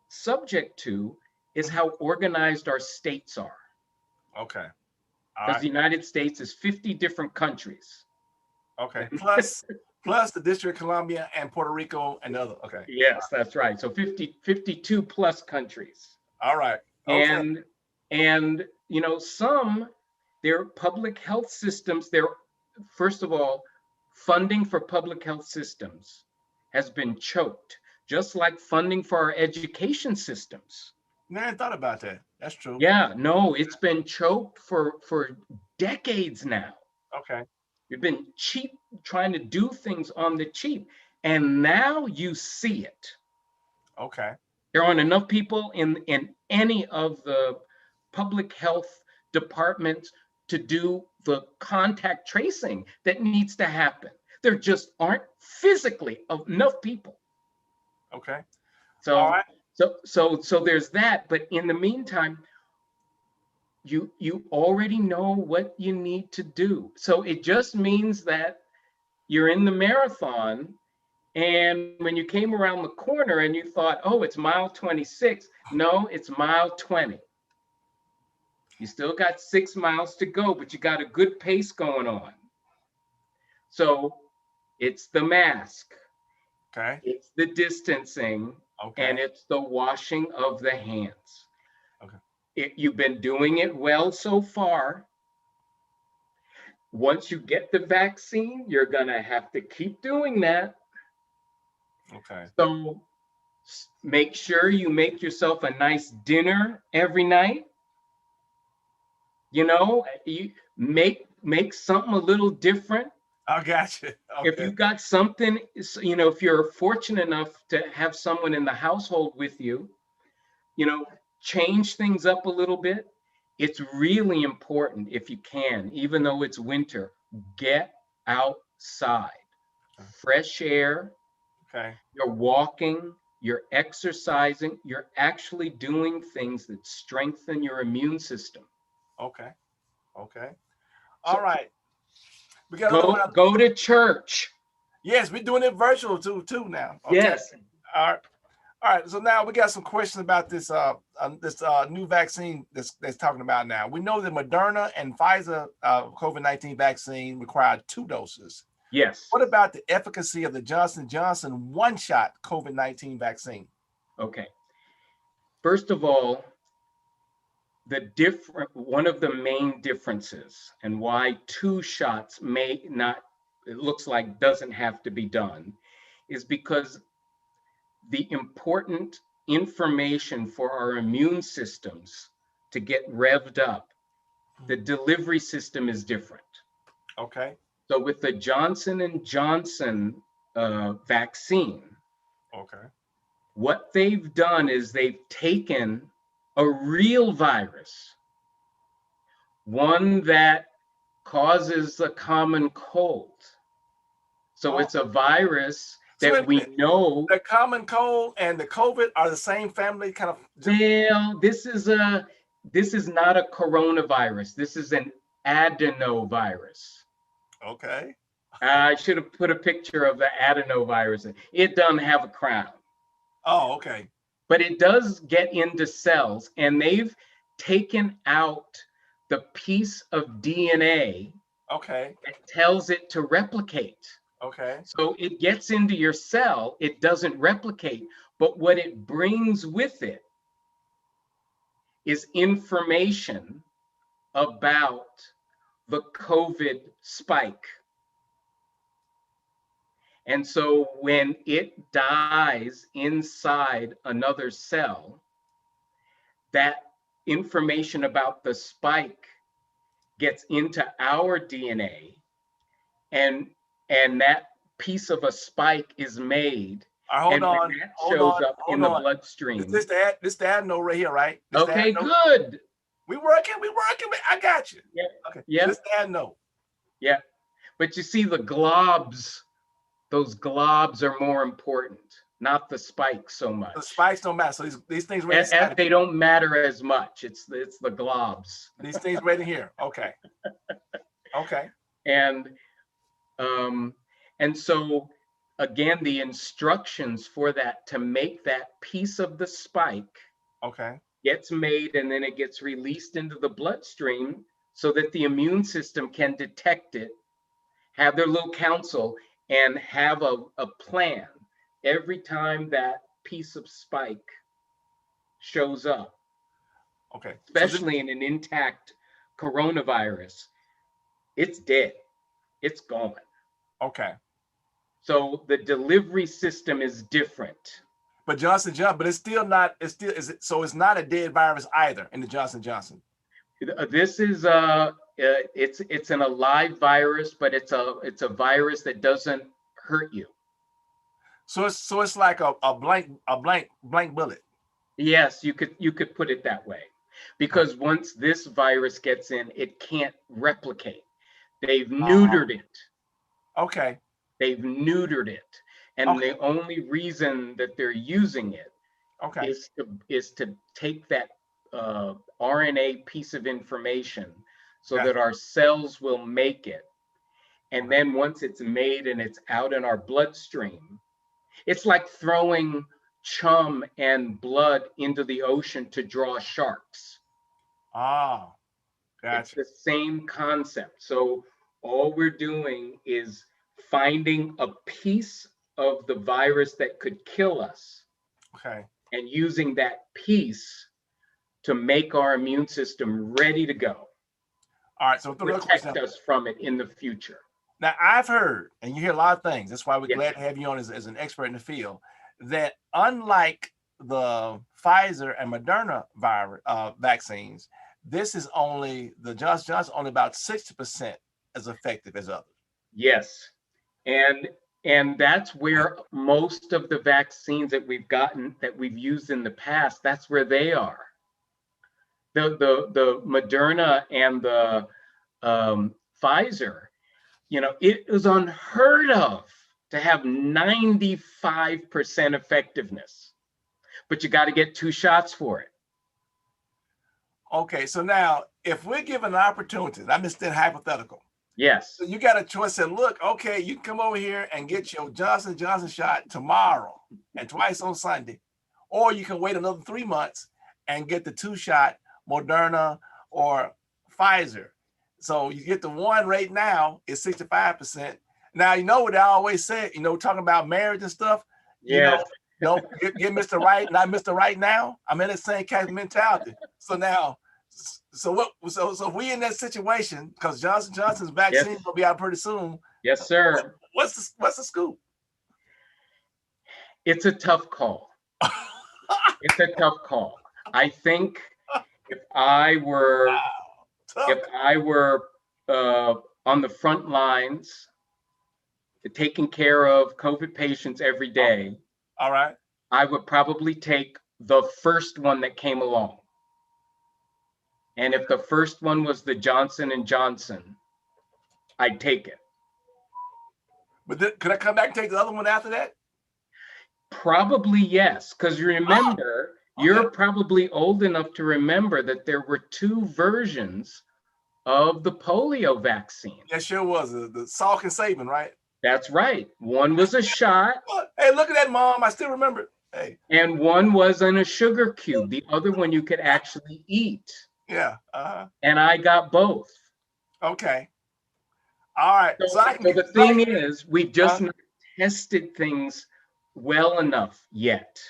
S3: subject to is how organized our states are.
S2: Okay. All
S3: Because
S2: right.
S3: the United States is 50 different countries.
S2: Okay. Plus the District of Columbia and Puerto Rico and the other. Okay.
S3: Yes, that's right. So 52 plus countries.
S2: All right. Okay.
S3: And some, their public health systems, first of all, funding for public health systems has been choked, just like funding for our education systems.
S2: I hadn't thought about that. That's true.
S3: Yeah, no, it's been choked for decades now.
S2: Okay.
S3: We've been cheap, trying to do things on the cheap, and now you see it.
S2: Okay.
S3: There aren't enough people in any of the public health departments to do the contact tracing that needs to happen. There just aren't physically enough people.
S2: Okay.
S3: So,
S2: all right.
S3: so there's that. But in the meantime, you already know what you need to do. So it just means that you're in the marathon, and when you came around the corner and you thought, oh, it's mile 26, no, it's mile 20. You still got 6 miles to go, but you got a good pace going on. So it's the mask,
S2: Okay.
S3: it's the distancing,
S2: Okay.
S3: and it's the washing of the hands.
S2: Okay.
S3: You've been doing it well so far. Once you get the vaccine, you're going to have to keep doing that.
S2: Okay.
S3: So make sure you make yourself a nice dinner every night. You make something a little different.
S2: I got you. Okay.
S3: If you got something, if you're fortunate enough to have someone in the household with you, change things up a little bit. It's really important, if you can, even though it's winter, get outside. Fresh air.
S2: Okay.
S3: You're walking, you're exercising, you're actually doing things that strengthen your immune system.
S2: Okay. Okay. All right. We got
S3: go to church.
S2: Yes, we're doing it virtual too now. Okay.
S3: Yes.
S2: All right. All right. So now we got some questions about this new vaccine that's talking about now. We know that Moderna and Pfizer COVID-19 vaccine require 2 doses.
S3: Yes.
S2: What about the efficacy of the Johnson & Johnson one-shot COVID-19 vaccine?
S3: Okay. First of all, one of the main differences and why 2 shots may not, it looks like doesn't have to be done, is because the important information for our immune systems to get revved up, the delivery system is different.
S2: Okay.
S3: So with the Johnson & Johnson vaccine,
S2: okay,
S3: what they've done is they've taken a real virus, one that causes a common cold. So it's a virus that we know.
S2: The common cold and the COVID are the same family, kind of.
S3: Well, this is not a coronavirus. This is an adenovirus.
S2: Okay.
S3: I should have put a picture of the adenovirus. It doesn't have a crown.
S2: Oh, okay.
S3: But it does get into cells, and they've taken out the piece of DNA
S2: okay,
S3: that tells it to replicate.
S2: Okay.
S3: So it gets into your cell, it doesn't replicate, but what it brings with it is information about the COVID spike. And so when it dies inside another cell, that information about the spike gets into our DNA, and that piece of a spike is made.
S2: All right,
S3: And when that shows up in the bloodstream.
S2: This the adeno right here, right? This
S3: Okay, good.
S2: We working. I got you.
S3: Yeah.
S2: Okay.
S3: Yeah.
S2: This the adeno.
S3: Yeah. But you see the globs, those globs are more important, not the spikes so much.
S2: The spikes don't matter. So these things right inside.
S3: They don't matter as much. It's the globs.
S2: These things right in here. Okay. Okay.
S3: And so again, the instructions for that to make that piece of the spike gets made, and then it gets released into the bloodstream so that the immune system can detect it, have their little council, and have a plan every time that piece of spike shows up.
S2: Okay.
S3: Especially in an intact coronavirus, it's dead. It's gone.
S2: Okay.
S3: So the delivery system is different.
S2: But Johnson, but it's still not. So it's not a dead virus either in the Johnson.
S3: This is it's an alive virus, but it's a virus that doesn't hurt you.
S2: So it's like a blank bullet.
S3: Yes, you could put it that way, because once this virus gets in, it can't replicate. They've neutered it. Okay. They've neutered it, and the only reason that they're using it is to take that RNA piece of information so that our cells will make it. And then once it's made and it's out in our bloodstream, it's like throwing chum and blood into the ocean to draw sharks. Ah, gotcha. It's the same concept. So all we're doing is finding a piece of the virus that could kill us. Okay. And using that piece to make our immune system ready to go. All right, so protect us from it in the future.
S2: Now, I've heard, and you hear a lot of things, that's why we're glad to have you on as an expert in the field, that unlike the Pfizer and Moderna vaccines, this is only, the Johnson & Johnson, only about 60% as effective as others.
S3: Yes, and that's where most of the vaccines that we've gotten, that we've used in the past, that's where they are. The Moderna and the Pfizer, it was unheard of to have 95% effectiveness, but you got to get 2 shots for it.
S2: Okay, so now if we're given an opportunity, I'm just in hypothetical.
S3: Yes.
S2: So you got a choice and look, okay, you can come over here and get your Johnson & Johnson shot tomorrow and twice on Sunday, or you can wait another 3 months and get the 2-shot Moderna or Pfizer. So you get the one right now is 65%. Now, you know what I always say, talking about marriage and stuff.
S3: Yes.
S2: Don't get Mr. Right, not Mr. Right now. I'm in the same kind of mentality. So now, so if we in that situation, because Johnson & Johnson's vaccine will be out pretty soon.
S3: Yes, sir.
S2: What's the scoop?
S3: It's a tough call. It's a tough call. I think if I were on the front lines, taking care of COVID patients every day, all right, I would probably take the first one that came along. And if the first one was the Johnson & Johnson, I'd take it.
S2: But then, could I come back and take the other one after that?
S3: Probably yes, because remember, you're probably old enough to remember that there were 2 versions of the polio vaccine.
S2: Yeah, sure was. The Salk and Sabin, right?
S3: That's right. One was a shot.
S2: Hey, look at that, Mom. I still remember. Hey.
S3: And one was in a sugar cube. The other one you could actually eat.
S2: Yeah.
S3: And I got both.
S2: Okay. All right.
S3: So the thing is, we've just not tested things well enough yet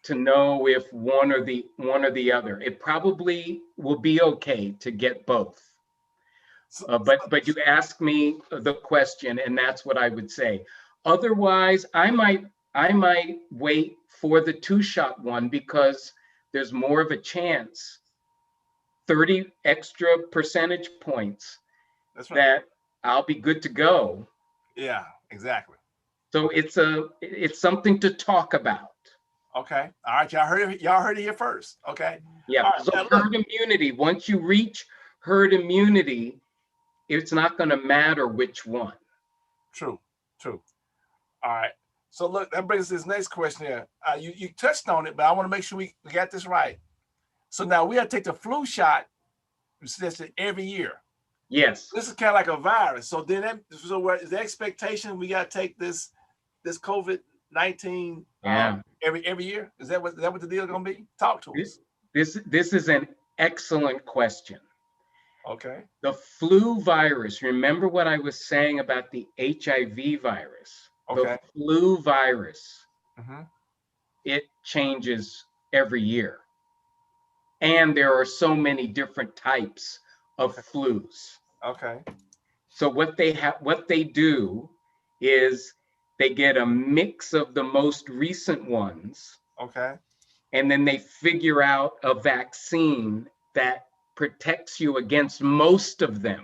S3: to know if one or the other. It probably will be okay to get both. But you ask me the question, and that's what I would say. Otherwise, I might wait for the 2-shot one, because there's more of a chance, 30 extra percentage points, that I'll be good to go.
S2: Yeah, exactly.
S3: So it's something to talk about.
S2: Okay. All right. Y'all heard it here first. Okay.
S3: Yeah.
S2: All right.
S3: So
S2: Now look.
S3: herd immunity, once you reach herd immunity, it's not going to matter which one.
S2: True. True. All right. So look, that brings us to this next question here. You touched on it, but I want to make sure we got this right. So now we have to take the flu shot every year.
S3: Yes.
S2: This is kind of like a virus. So then, what is the expectation? We got to take this COVID-19
S3: Yeah.
S2: every year. Is that what the deal is going to be? Talk to us.
S3: This is an excellent question.
S2: Okay.
S3: The flu virus, remember what I was saying about the HIV virus?
S2: Okay.
S3: The flu virus,
S2: Mm-hmm.
S3: it changes every year. And there are so many different types of flus.
S2: Okay.
S3: So what they do is they get a mix of the most recent ones.
S2: Okay.
S3: And then they figure out a vaccine that protects you against most of them.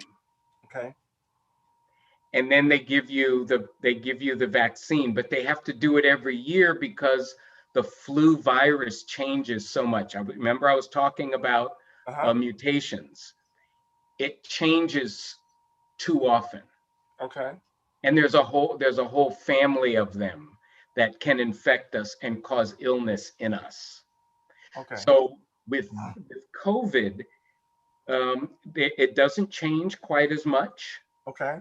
S2: Okay.
S3: And then they give you the vaccine, but they have to do it every year because the flu virus changes so much. I remember I was talking about mutations. It changes too often.
S2: Okay.
S3: And there's a whole family of them that can infect us and cause illness in us.
S2: Okay.
S3: So with COVID, it doesn't change quite as much.
S2: Okay.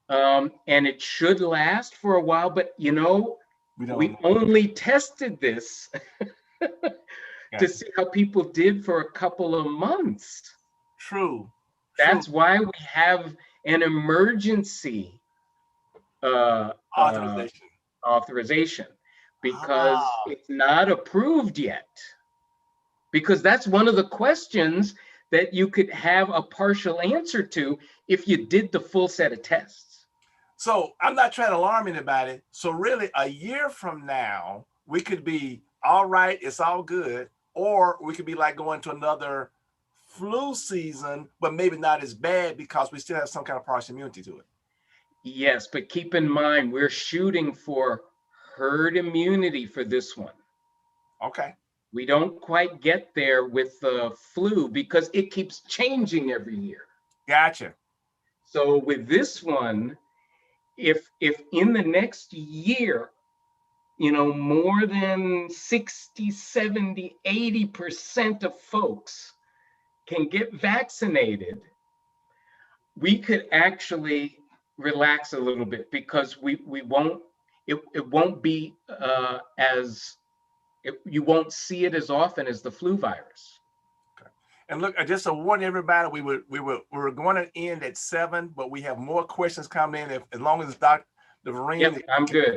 S3: And it should last for a while, but we only tested this to see how people did for a couple of months.
S2: True.
S3: That's why we have an emergency authorization, because it's not approved yet. Because that's one of the questions that you could have a partial answer to if you did the full set of tests.
S2: So I'm not trying to alarm anybody. So really, a year from now, we could be all right, it's all good, or we could be like going to another flu season, but maybe not as bad because we still have some kind of partial immunity to it.
S3: Yes, but keep in mind, we're shooting for herd immunity for this one.
S2: Okay.
S3: We don't quite get there with the flu because it keeps changing every year.
S2: Gotcha.
S3: So with this one, if in the next year, more than 60, 70, 80% of folks can get vaccinated, we could actually relax a little bit because it won't be you won't see it as often as the flu virus.
S2: Okay. And look, just to warn everybody, we were going to end at 7, but we have more questions coming in. As long as Dr. Vereen,
S3: yep, I'm good.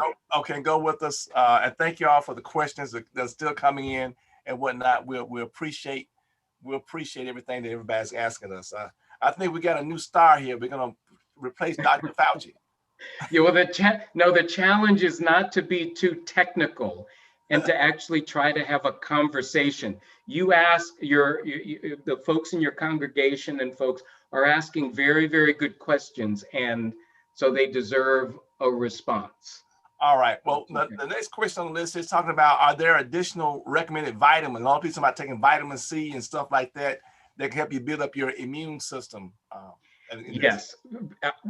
S2: Go with us. And thank you all for the questions that's still coming in and whatnot. We appreciate everything that everybody's asking us. I think we got a new star here. We're gonna replace Dr. Fauci.
S3: Yeah, well, the challenge is not to be too technical and to actually try to have a conversation. You ask the folks in your congregation and folks are asking very, very good questions, and so they deserve a response.
S2: All right. Well, the next question on the list is talking about, are there additional recommended vitamins? A lot of people about taking vitamin C and stuff like that can help you build up your immune system.
S3: Yes.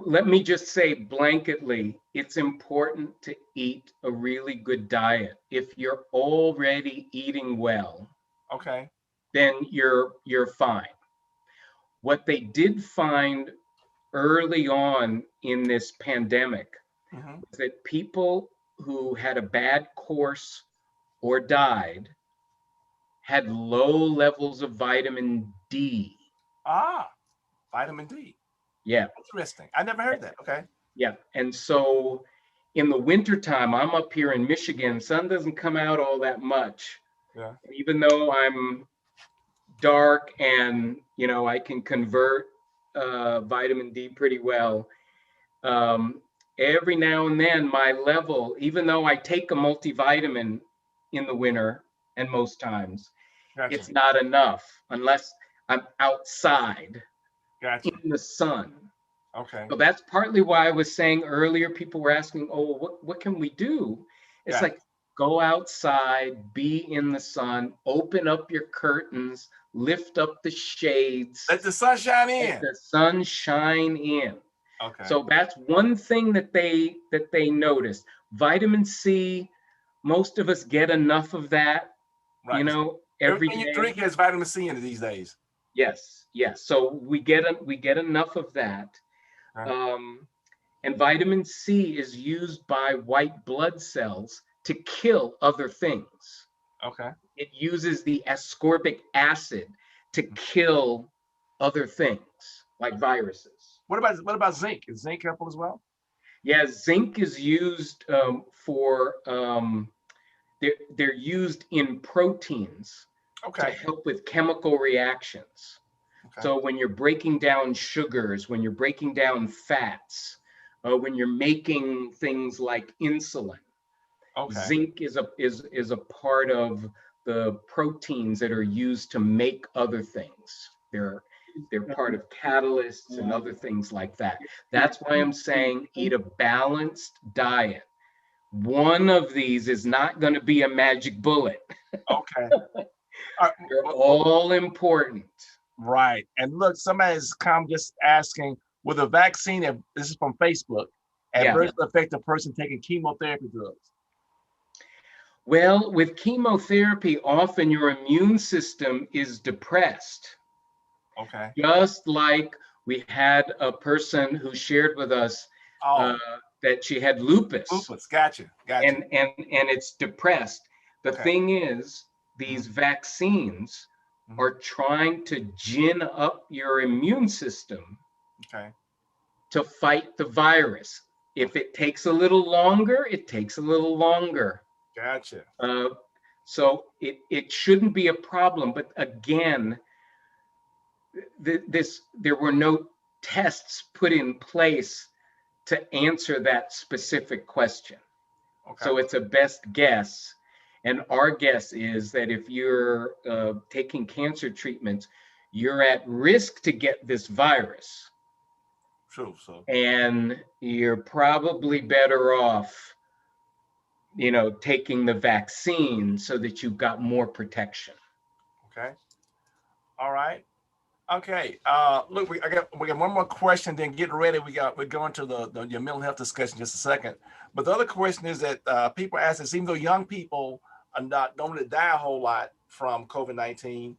S3: Let me just say blanketly, it's important to eat a really good diet. If you're already eating well,
S2: okay,
S3: then you're fine. What they did find early on in this pandemic was that people who had a bad course or died had low levels of vitamin D.
S2: Vitamin D.
S3: Yeah.
S2: Interesting. I never heard that. Okay.
S3: Yeah. And so in the wintertime, I'm up here in Michigan, sun doesn't come out all that much.
S2: Yeah.
S3: Even though I'm dark and, I can convert vitamin D pretty well. Every now and then my level, even though I take a multivitamin in the winter and most times, gotcha. It's not enough unless I'm outside in the sun.
S2: Okay.
S3: So that's partly why I was saying earlier, people were asking, oh, what can we do? It's
S2: Got it.
S3: like, go outside, be in the sun, open up your curtains, lift up the shades,
S2: Let the sun shine
S3: let
S2: in.
S3: the sun shine in.
S2: Okay.
S3: So that's one thing that they noticed. Vitamin C, most of us get enough of that,
S2: Right.
S3: every
S2: Everything you
S3: day.
S2: drink has vitamin C in it these days.
S3: Yes, yes. So we get enough of that.
S2: Okay.
S3: And vitamin C is used by white blood cells to kill other things.
S2: Okay.
S3: It uses the ascorbic acid to kill other things like viruses.
S2: What about zinc? Is zinc helpful as well?
S3: Yeah, zinc is used for they're used in proteins to
S2: Okay.
S3: help with chemical reactions.
S2: Okay.
S3: So when you're breaking down sugars, when you're breaking down fats, when you're making things like insulin,
S2: Okay.
S3: zinc is a part of the proteins that are used to make other things. They're part of catalysts and other things like that. That's why I'm saying eat a balanced diet. One of these is not going to be a magic bullet.
S2: Okay. All right.
S3: They're all important.
S2: Right. And look, somebody's come just asking, will the vaccine, this is from Facebook,
S3: Yeah.
S2: adversely affect a person taking chemotherapy drugs?
S3: Well, with chemotherapy, often your immune system is depressed.
S2: Okay.
S3: Just like we had a person who shared with us
S2: Oh,
S3: that she had lupus,
S2: lupus. Gotcha. Gotcha.
S3: and it's depressed. The
S2: Okay.
S3: thing is, these vaccines
S2: Mhm.
S3: are trying to gin up your immune system
S2: Okay.
S3: to fight the virus. If it takes a little longer, it takes a little longer.
S2: Gotcha.
S3: So it shouldn't be a problem. But again, there were no tests put in place to answer that specific question.
S2: Okay.
S3: So it's a best guess. And our guess is that if you're taking cancer treatments, you're at risk to get this virus.
S2: True. So,
S3: And you're probably better off, taking the vaccine so that you've got more protection.
S2: okay. All right. Okay. Look, we got one more question. Then get ready. We're going to your mental health discussion in just a second. But the other question is that people ask us, even though young people are don't really die a whole lot from COVID-19,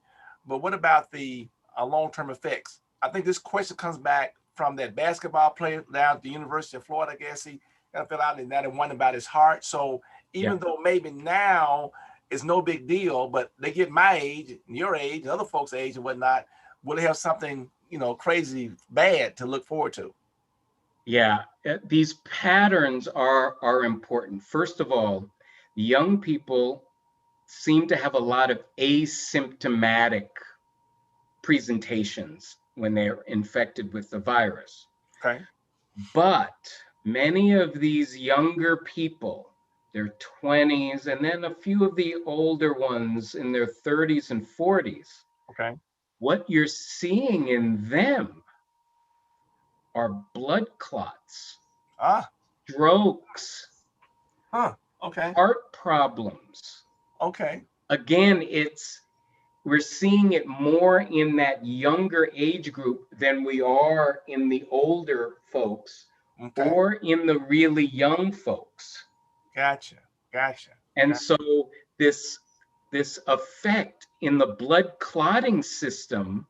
S2: but what about the long-term effects? I think this question comes back from that basketball player down at the University of Florida. I guess he got fell out and now they wonder about his heart. So
S3: Yeah.
S2: even though maybe now it's no big deal, but they get my age, your age, and other folks' age and whatnot, will they have something crazy bad to look forward to?
S3: Yeah, these patterns are important. First of all, young people seem to have a lot of asymptomatic presentations when they're infected with the virus.
S2: Okay.
S3: But many of these younger people, their 20s, and then a few of the older ones in their 30s and 40s,
S2: Okay.
S3: what you're seeing in them are blood clots,
S2: Ah.
S3: strokes,
S2: Huh. Okay.
S3: heart problems.
S2: Okay.
S3: Again, we're seeing it more in that younger age group than we are in the older folks
S2: Okay.
S3: or in the really young folks.
S2: Gotcha. Gotcha.
S3: And so this effect in the blood clotting system,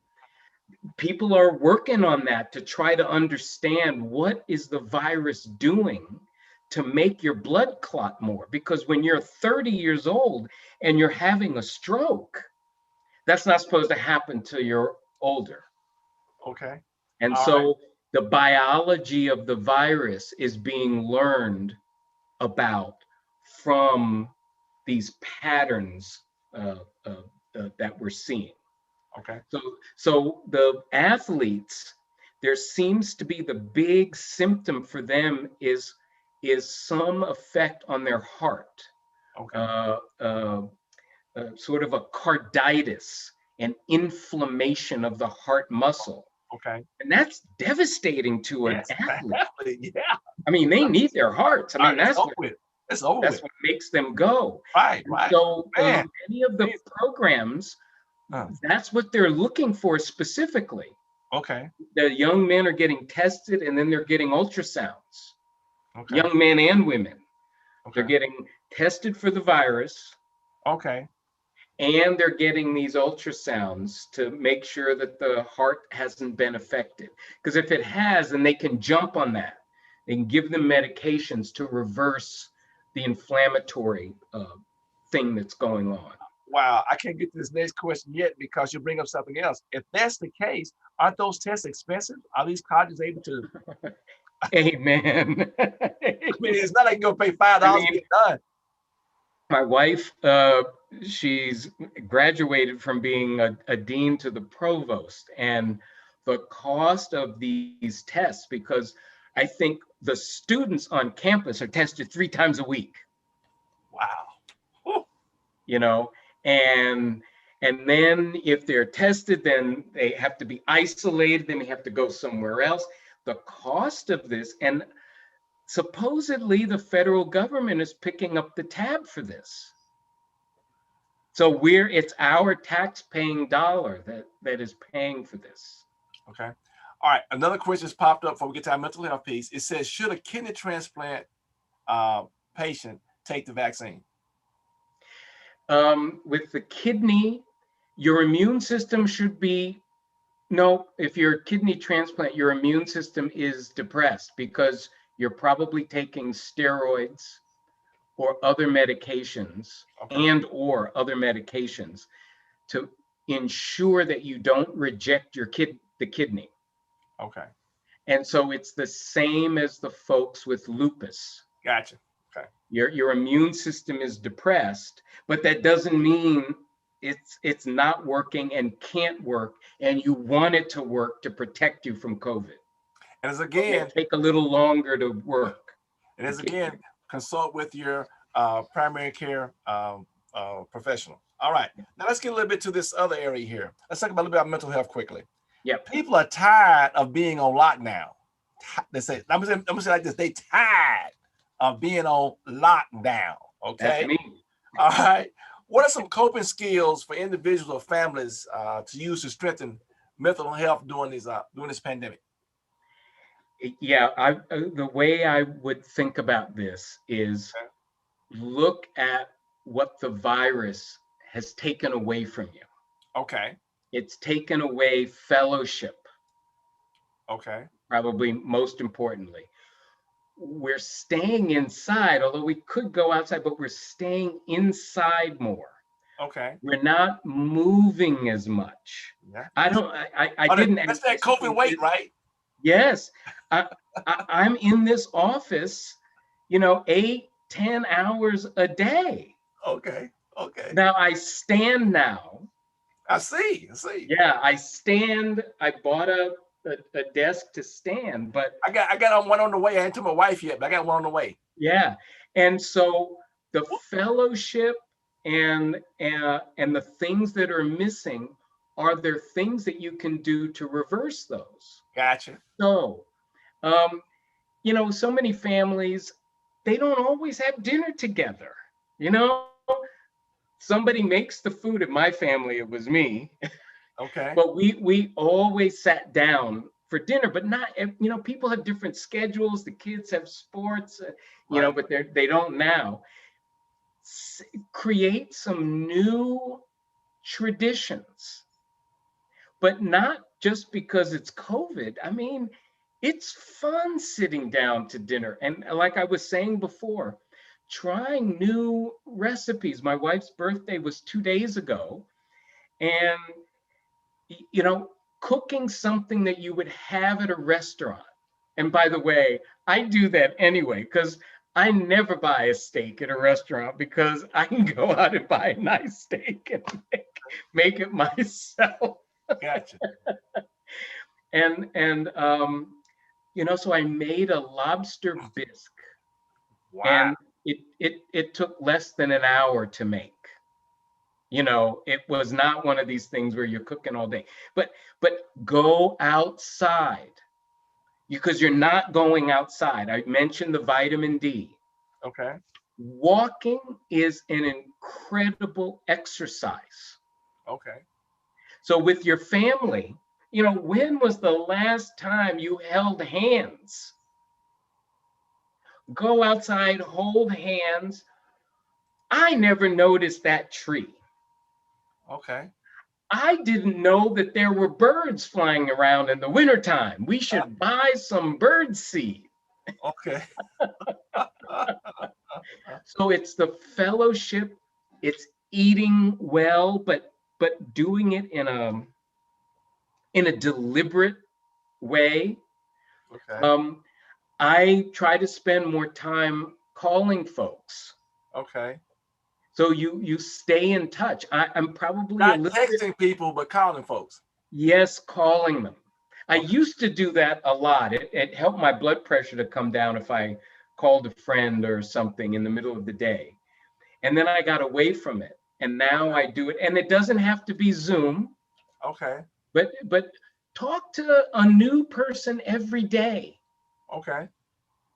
S3: people are working on that to try to understand what is the virus doing to make your blood clot more. Because when you're 30 years old and you're having a stroke, that's not supposed to happen till you're older.
S2: Okay.
S3: And
S2: All right.
S3: so the biology of the virus is being learned about from these patterns that we're seeing.
S2: Okay.
S3: So the athletes, there seems to be the big symptom for them is some effect on their heart,
S2: Okay.
S3: sort of a carditis, an inflammation of the heart muscle.
S2: Okay.
S3: And that's devastating to an
S2: Yes.
S3: athlete.
S2: Yeah.
S3: I mean, they need their hearts. I
S2: All right,
S3: mean,
S2: it's over with. It's over
S3: that's
S2: with.
S3: what makes them go.
S2: Right.
S3: And
S2: Right.
S3: so
S2: Man.
S3: in many of the programs, that's what they're looking for specifically.
S2: Okay.
S3: The young men are getting tested, and then they're getting ultrasounds.
S2: Okay.
S3: Young men and women. They're
S2: Okay.
S3: getting tested for the virus,
S2: Okay.
S3: and they're getting these ultrasounds to make sure that the heart hasn't been affected. Because if it has, then they can jump on that. They can give them medications to reverse the inflammatory thing that's going on.
S2: Wow, I can't get to this next question yet because you bring up something else. If that's the case, aren't those tests expensive? Are these colleges able to?
S3: Amen.
S2: I mean, it's not like you're gonna pay $5 to get done.
S3: My wife, she's graduated from being a dean to the provost, and the cost of these tests, because I think the students on campus are tested 3 times a week.
S2: Wow. Whew.
S3: You know, and then if they're tested, then they have to be isolated, then they have to go somewhere else. The cost of this, and supposedly the federal government is picking up the tab for this. So it's our tax-paying dollar that is paying for this.
S2: Okay. All right. Another question has popped up before we get to our mental health piece. It says, should a kidney transplant patient take the vaccine?
S3: With the kidney, your immune system should be, no, if you're a kidney transplant, your immune system is depressed because you're probably taking steroids or other medications or other medications to ensure that you don't reject the kidney.
S2: Okay.
S3: And so it's the same as the folks with lupus.
S2: Gotcha. Okay.
S3: Your immune system is depressed, but that doesn't mean it's not working and can't work, and you want it to work to protect you from COVID.
S2: And as again,
S3: take a little longer to work.
S2: And as again, consult with your primary care professional. All right. Now let's get a little bit to this other area here. Let's talk about a little bit about mental health quickly.
S3: Yeah.
S2: People are tired of being on lockdown. They say, I'm gonna say like this, they tired of being on lockdown. Okay.
S3: That's me.
S2: All right. What are some coping skills for individuals or families to use to strengthen mental health during this pandemic?
S3: Yeah, the way I would think about this is look at what the virus has taken away from you.
S2: Okay.
S3: It's taken away fellowship.
S2: Okay.
S3: Probably most importantly. We're staying inside, although we could go outside, but we're staying inside more.
S2: Okay.
S3: We're not moving as much.
S2: Yeah.
S3: I didn't.
S2: That's that COVID weight, right?
S3: Yes. I'm in this office, 8-10 hours a day.
S2: Okay. Okay.
S3: Now I stand now.
S2: I see.
S3: Yeah, I stand. I bought a desk to stand, but
S2: I got one on the way. I ain't told my wife yet, but I got one on the way.
S3: Yeah. And so the fellowship and the things that are missing, are there things that you can do to reverse those?
S2: Gotcha.
S3: So, so many families, they don't always have dinner together. Somebody makes the food. At my family, it was me.
S2: Okay.
S3: But we always sat down for dinner, but not, people have different schedules. The kids have sports, but they don't now. Create some new traditions, but not just because it's COVID. I mean, it's fun sitting down to dinner. And like I was saying before, trying new recipes. My wife's birthday was 2 days ago, and cooking something that you would have at a restaurant. And by the way, I do that anyway, because I never buy a steak at a restaurant, because I can go out and buy a nice steak and make it myself.
S2: Gotcha.
S3: So I made a lobster bisque.
S2: Wow.
S3: And it took less than an hour to make. It was not one of these things where you're cooking all day, but go outside, because you're not going outside. I mentioned the vitamin D.
S2: Okay.
S3: Walking is an incredible exercise.
S2: Okay.
S3: So with your family, when was the last time you held hands? Go outside, hold hands. I never noticed that tree.
S2: Okay.
S3: I didn't know that there were birds flying around in the wintertime. We should buy some bird seed.
S2: Okay.
S3: So it's the fellowship, it's eating well, but doing it in a deliberate way.
S2: Okay.
S3: I try to spend more time calling folks.
S2: Okay.
S3: So you stay in touch. I'm probably a
S2: Not
S3: little bit,
S2: texting people, but calling folks.
S3: yes, calling them. I
S2: Okay.
S3: used to do that a lot. It helped my blood pressure to come down if I called a friend or something in the middle of the day. And then I got away from it. And now I do it. And it doesn't have to be Zoom,
S2: Okay.
S3: but talk to a new person every day.
S2: Okay.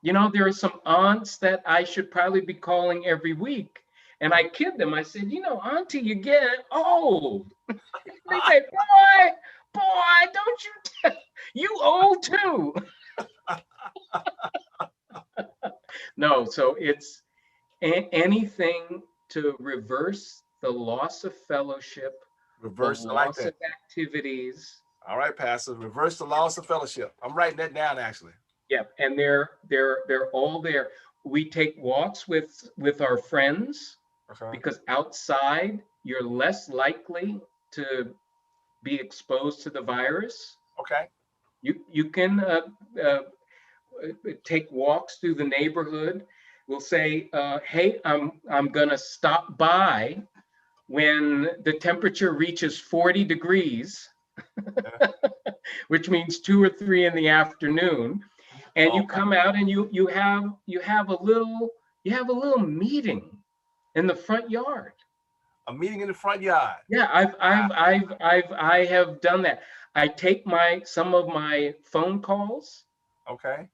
S3: There are some aunts that I should probably be calling every week. And I kid them. I said, Auntie, you're getting old. They say, boy, don't you, you old too. No, so it's anything to reverse the loss of fellowship, the
S2: Reverse. I like
S3: loss
S2: that.
S3: of activities.
S2: All right, Pastor. Reverse the loss of fellowship. I'm writing that down, actually.
S3: Yep, and they're all there. We take walks with our friends,
S2: Okay.
S3: because outside you're less likely to be exposed to the virus.
S2: Okay.
S3: You can take walks through the neighborhood. We'll say, hey, I'm gonna stop by when the temperature reaches 40 degrees, which means 2 or 3 in the afternoon, and you come out and you have a little meeting in the front yard.
S2: A meeting in the front yard.
S3: Yeah, I have done that. I take some of my phone calls.
S2: Okay.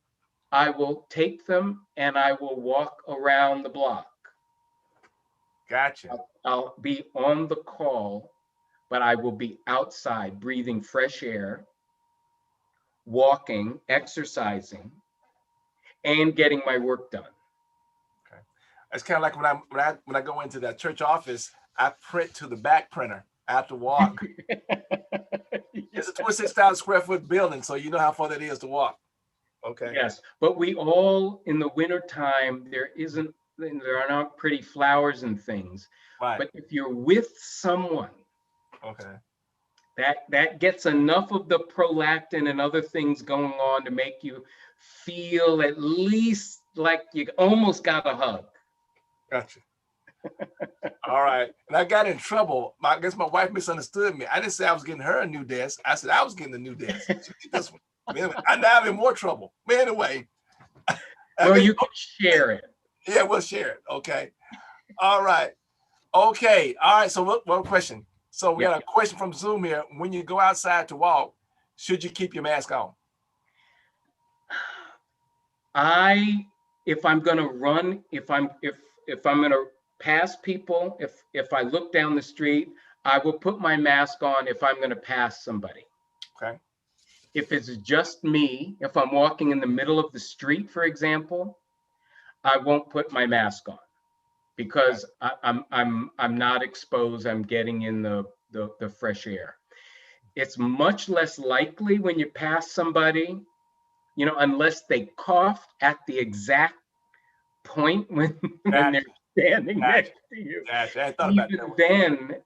S3: I will take them and I will walk around the block.
S2: Gotcha.
S3: I'll be on the call, but I will be outside breathing fresh air, walking, exercising, and getting my work done.
S2: Okay. It's kind of like when I go into that church office, I print to the back printer. I have to walk. It's a 26,000 square foot building, so you know how far that is to walk. Okay.
S3: Yes, but we all, in the wintertime, there are not pretty flowers and things.
S2: Right.
S3: But if you're with someone,
S2: okay,
S3: that gets enough of the prolactin and other things going on to make you feel at least like you almost got a hug.
S2: Gotcha. All right. And I got in trouble. I guess my wife misunderstood me. I didn't say I was getting her a new desk. I said I was getting a new desk. This one. I now I'm in more trouble. But anyway.
S3: Well, you can share it.
S2: Yeah, we'll share it. Okay. All right. Okay. All right. So one question. So we got a question from Zoom here. When you go outside to walk, should you keep your mask on?
S3: If I'm going to run, if I'm going to pass people, if I look down the street, I will put my mask on if I'm going to pass somebody.
S2: Okay.
S3: If it's just me, if I'm walking in the middle of the street, for example, I won't put my mask on because I'm not exposed. I'm getting in the fresh air. It's much less likely when you pass somebody, unless they cough at the exact point when they're standing next to you. Even then,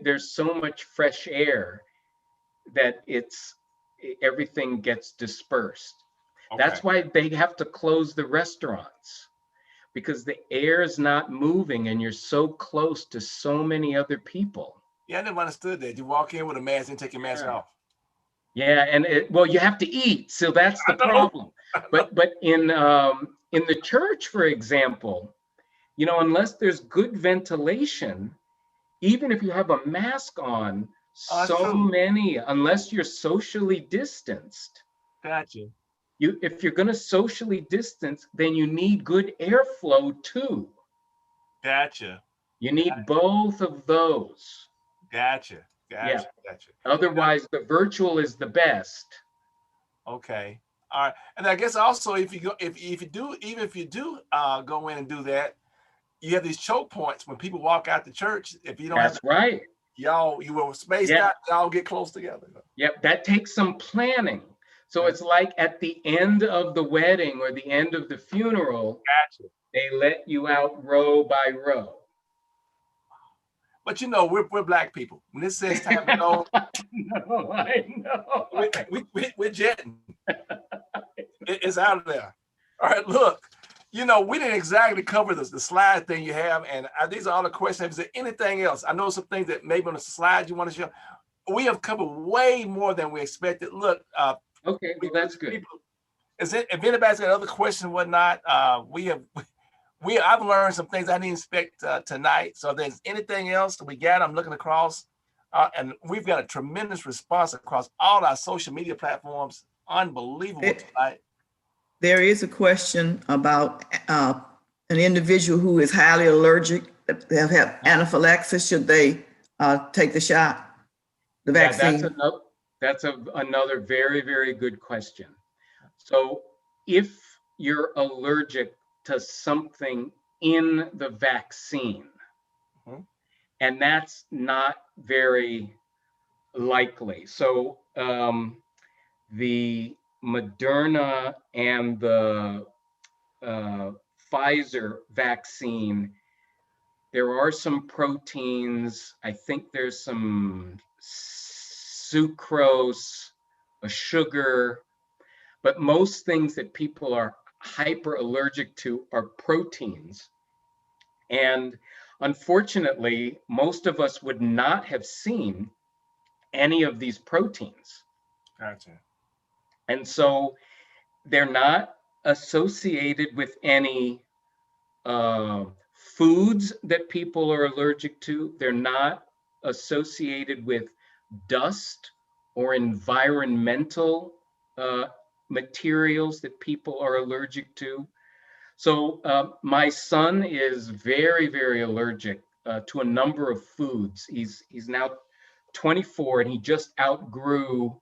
S3: there's so much fresh air that everything gets dispersed. Okay. That's why they have to close the restaurants, because the air is not moving and you're so close to so many other people.
S2: Yeah, I never understood that. You walk in with a mask and take your mask off.
S3: Yeah, and you have to eat, so that's the problem. But in the church, for example, unless there's good ventilation, even if you have a mask on,
S2: Oh, that's
S3: so
S2: true.
S3: many, unless you're socially distanced,
S2: Gotcha.
S3: if you're going to socially distance, then you need good airflow too.
S2: Gotcha.
S3: You need both of those.
S2: Gotcha.
S3: Yeah.
S2: Gotcha. Gotcha.
S3: Otherwise, the virtual is the best.
S2: Okay. All right. And I guess also if you go if you do even if you do go in and do that, you have these choke points when people walk out the church. If you don't have
S3: That's right.
S2: y'all, you were spaced
S3: Yeah.
S2: out, y'all get close together.
S3: Yep. That takes some planning. So it's like at the end of the wedding or the end of the funeral,
S2: Gotcha.
S3: they let you out row by row.
S2: But you know, we're black people. When this says time to go,
S3: No, I know.
S2: we're jetting. It's out of there. All right, look, you know, we didn't exactly cover the slide thing you have, and these are all the questions. Is there anything else? I know some things that maybe on the slides you want to show. We have covered way more than we expected. Look,
S3: okay, well, that's good.
S2: If anybody's got other questions and whatnot, I've learned some things I didn't expect tonight. So if there's anything else that we got, I'm looking across, and we've got a tremendous response across all our social media platforms. Unbelievable tonight.
S1: There is a question about an individual who is highly allergic, they have anaphylaxis. Should they take the shot, the vaccine?
S3: Yeah, that's another very, very good question. So if you're allergic to something in the vaccine, and that's not very likely. So the Moderna and the Pfizer vaccine, there are some proteins. I think there's some sucrose, a sugar, but most things that people are hyper allergic to are proteins. And unfortunately, most of us would not have seen any of these proteins.
S2: Gotcha.
S3: And so they're not associated with any foods that people are allergic to. They're not associated with dust or environmental materials that people are allergic to. So my son is very, very allergic to a number of foods. He's now 24 and he just outgrew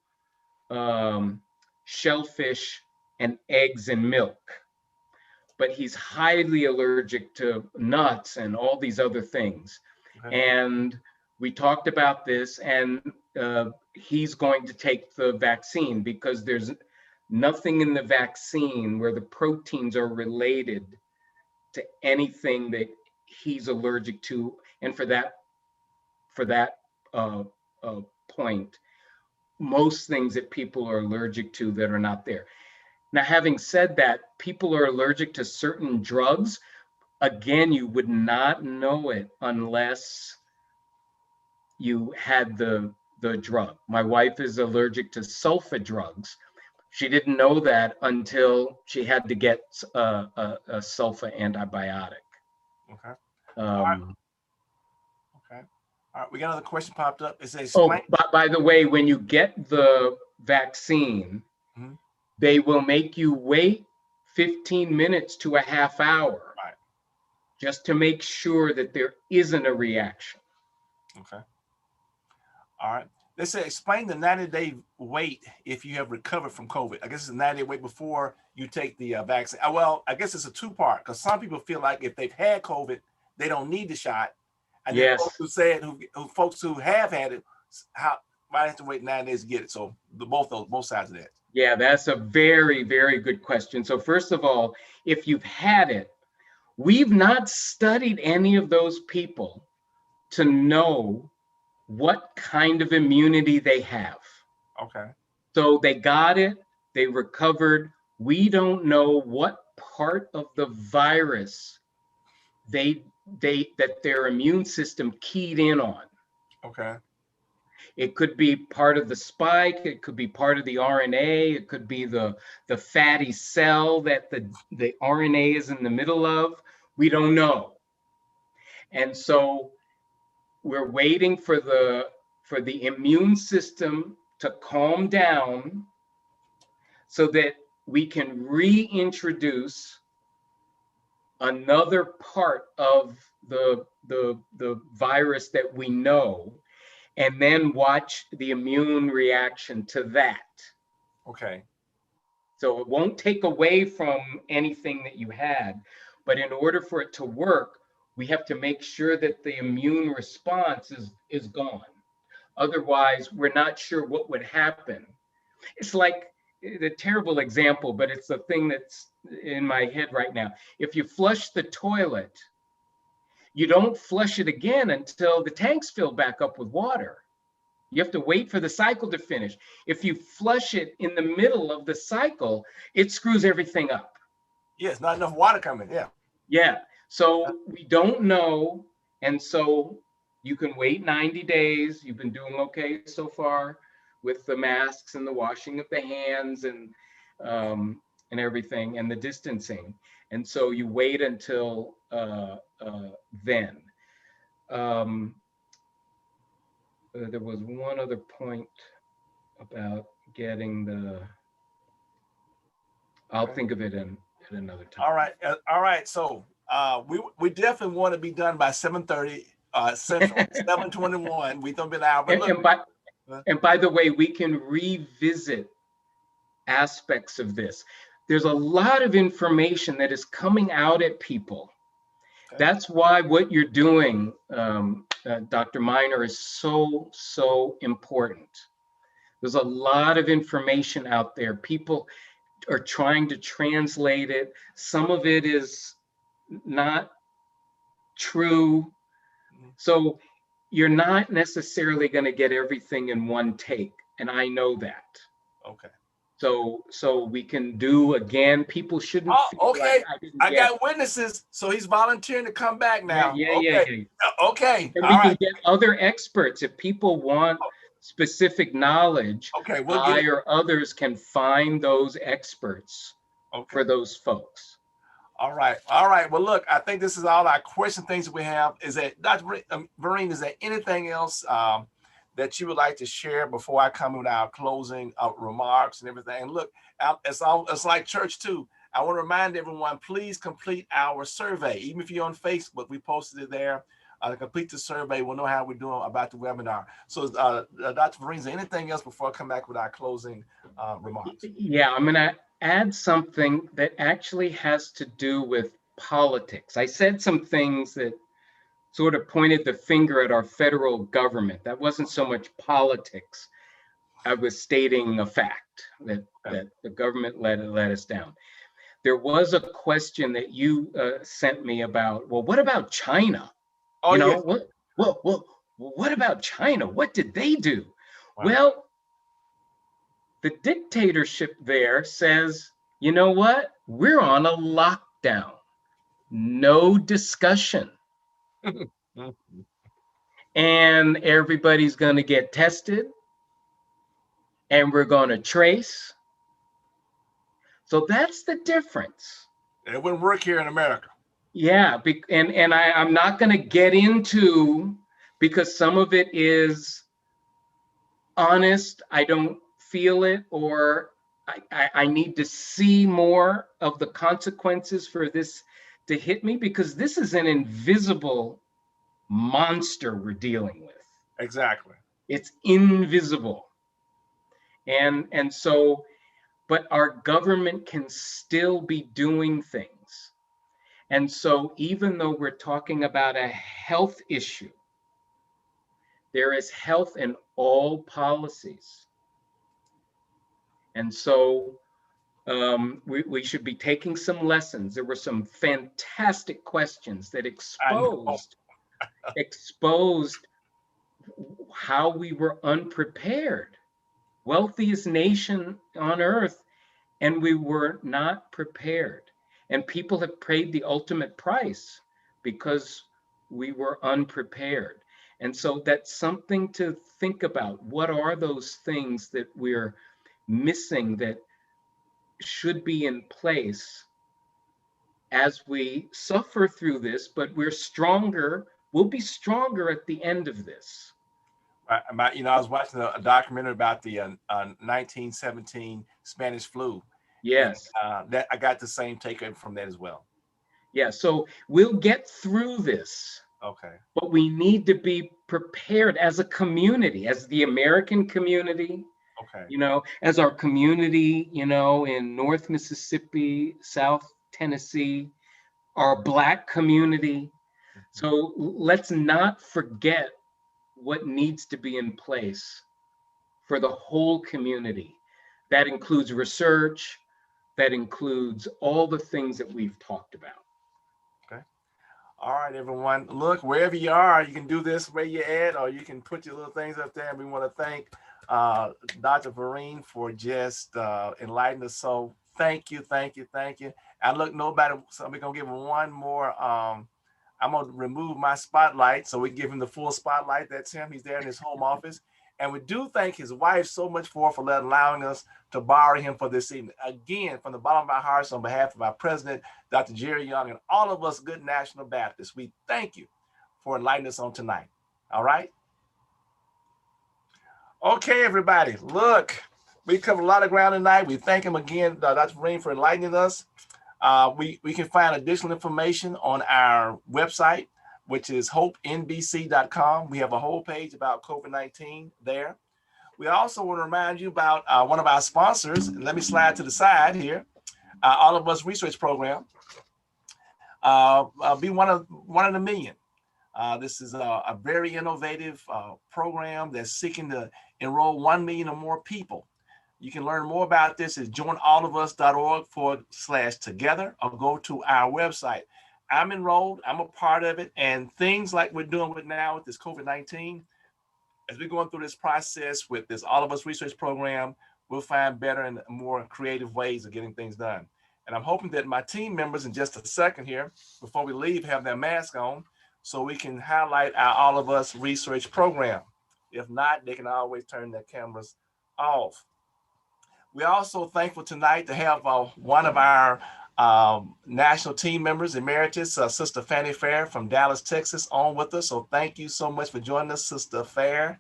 S3: shellfish and eggs and milk. But he's highly allergic to nuts and all these other things. Okay. And we talked about this, and he's going to take the vaccine because there's nothing in the vaccine where the proteins are related to anything that he's allergic to. And for that point, most things that people are allergic to that are not there. Now, having said that, people are allergic to certain drugs. Again, you would not know it unless you had the drug. My wife is allergic to sulfa drugs. She didn't know that until she had to get a sulfa antibiotic.
S2: Okay. All right. Okay. All right. We got another question popped up. It says,
S3: by the way, when you get the vaccine, they will make you wait 15 minutes to a half hour, right, just to make sure that there isn't a reaction.
S2: Okay. All right. They say, explain the 90-day wait if you have recovered from COVID. I guess it's a 90-day wait before you take the vaccine. Well, I guess it's a two-part because some people feel like if they've had COVID, they don't need the shot. And then folks who said, folks who have had it, might have to wait 9 days to get it. So both sides of that.
S3: Yeah, that's a very, very good question. So first of all, if you've had it, we've not studied any of those people to know what kind of immunity they have.
S2: Okay.
S3: So they got it, they recovered. We don't know what part of the virus that their immune system keyed in on.
S2: Okay.
S3: It could be part of the spike, it could be part of the RNA, it could be the fatty cell that the RNA is in the middle of. We don't know. And so we're waiting for the immune system to calm down so that we can reintroduce another part of the virus that we know, and then watch the immune reaction to that.
S2: Okay.
S3: So it won't take away from anything that you had, but in order for it to work, we have to make sure that the immune response is gone. Otherwise, we're not sure what would happen. It's like a terrible example, but it's the thing that's in my head right now. If you flush the toilet, you don't flush it again until the tanks fill back up with water. You have to wait for the cycle to finish. If you flush it in the middle of the cycle, it screws everything up.
S2: Yes, not enough water coming. Yeah.
S3: Yeah. So we don't know. And so you can wait 90 days. You've been doing okay so far with the masks and the washing of the hands and everything and the distancing. And so you wait until then. There was one other point about getting the, I'll think of it at another time.
S2: All right. All right. So we definitely want to be done by 7:30 Central, 7:21. We don't be an hour. But look,
S3: and by the way, we can revisit aspects of this. There's a lot of information that is coming out at people. Okay. That's why what you're doing, Dr. Miner, is so important. There's a lot of information out there. People are trying to translate it. Some of it is not true. So you're not necessarily going to get everything in one take. And I know that. Okay. So we can do again. People shouldn't.
S2: Oh, okay. Like I got witnesses. So he's volunteering to come back now.
S3: Yeah.
S2: Okay.
S3: And we can get other experts if people want specific knowledge.
S2: Okay.
S3: I or others can find those experts for those folks.
S2: All right. Well, look, I think this is all our question things that we have. Is that Dr. Vereen, is there anything else that you would like to share before I come with our closing remarks and everything? And look, it's like church too. I want to remind everyone, please complete our survey. Even if you're on Facebook, we posted it there. Complete the survey. We'll know how we're doing about the webinar. So Dr. Vereen, is there anything else before I come back with our closing remarks?
S3: Yeah, I'm going to add something that actually has to do with politics. I said some things that sort of pointed the finger at our federal government. That wasn't so much politics. I was stating a fact that the government let us down. There was a question that you sent me about, well, what about China?
S2: Oh,
S3: you know, yes. What about China? What did they do? Wow. Well, the dictatorship there says, you know what? We're on a lockdown. No discussion. And everybody's going to get tested. And we're going to trace. So that's the difference.
S2: It wouldn't work here in America.
S3: Yeah, and I'm not going to get into, because some of it is honest, I don't feel it, or I need to see more of the consequences for this to hit me, because this is an invisible monster we're dealing with.
S2: Exactly.
S3: It's invisible. And so, but our government can still be doing things. And so even though we're talking about a health issue, there is health in all policies. And so we should be taking some lessons. There were some fantastic questions that exposed how we were unprepared. Wealthiest nation on earth, and we were not prepared. And people have paid the ultimate price because we were unprepared. And so that's something to think about. What are those things that we're missing that should be in place as we suffer through this, but we're stronger we'll be stronger at the end of this.
S2: I was watching a documentary about the 1917 Spanish flu.
S3: Yes.
S2: And that I got the same takeaway from that as well.
S3: Yeah. So we'll get through this.
S2: Okay.
S3: But we need to be prepared as a community, as the American community,
S2: Okay.
S3: as our community, in North Mississippi, South Tennessee, our Black community. So let's not forget what needs to be in place for the whole community. That includes research, that includes all the things that we've talked about.
S2: Okay. All right, everyone. Look, wherever you are, you can do this where you're at, or you can put your little things up there. And we want to thank Dr. Vereen for just enlightening us. So thank you, thank you, thank you. And look, nobody, so we're going to give him one more. I'm going to remove my spotlight so we give him the full spotlight. That's him. He's there in his home office. And we do thank his wife so much for allowing us to borrow him for this evening. Again, from the bottom of our hearts, on behalf of our president, Dr. Jerry Young, and all of us good National Baptists, we thank you for enlightening us on tonight. All right? Okay, everybody. Look, we covered a lot of ground tonight. We thank him again, Dr. Vereen, for enlightening us. We can find additional information on our website, which is hopenbc.com. We have a whole page about COVID-19 there. We also want to remind you about one of our sponsors. Let me slide to the side here. All of Us Research Program. Be one of the million. This is a very innovative program that's seeking to enroll 1 million or more people. You can learn more about this at joinallofus.org/together, or go to our website. I'm enrolled, I'm a part of it, and things like we're doing with now with this COVID-19, as we're going through this process with this All of Us Research Program, we'll find better and more creative ways of getting things done. And I'm hoping that my team members in just a second here, before we leave, have their mask on so we can highlight our All of Us Research Program. If not, they can always turn their cameras off. We're also thankful tonight to have one of our national team members, Emeritus, Sister Fannie Fair from Dallas, Texas, on with us. So thank you so much for joining us, Sister Fair.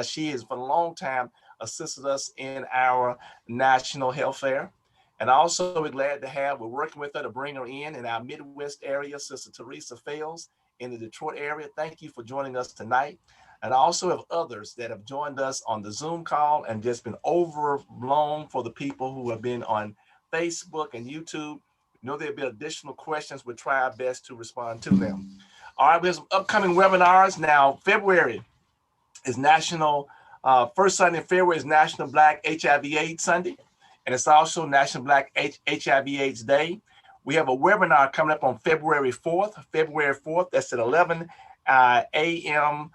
S2: She has for a long time assisted us in our national health fair. And also we're working with her to bring her in our Midwest area, Sister Teresa Fales in the Detroit area. Thank you for joining us tonight. And I also have others that have joined us on the Zoom call and just been overblown for the people who have been on Facebook and YouTube. We know there'll be additional questions. We'll try our best to respond to them. All right, we have some upcoming webinars. Now, February is first Sunday in February is National Black HIV/AIDS Sunday. And it's also National Black HIV/AIDS Day. We have a webinar coming up on February 4th. That's at 11 a.m.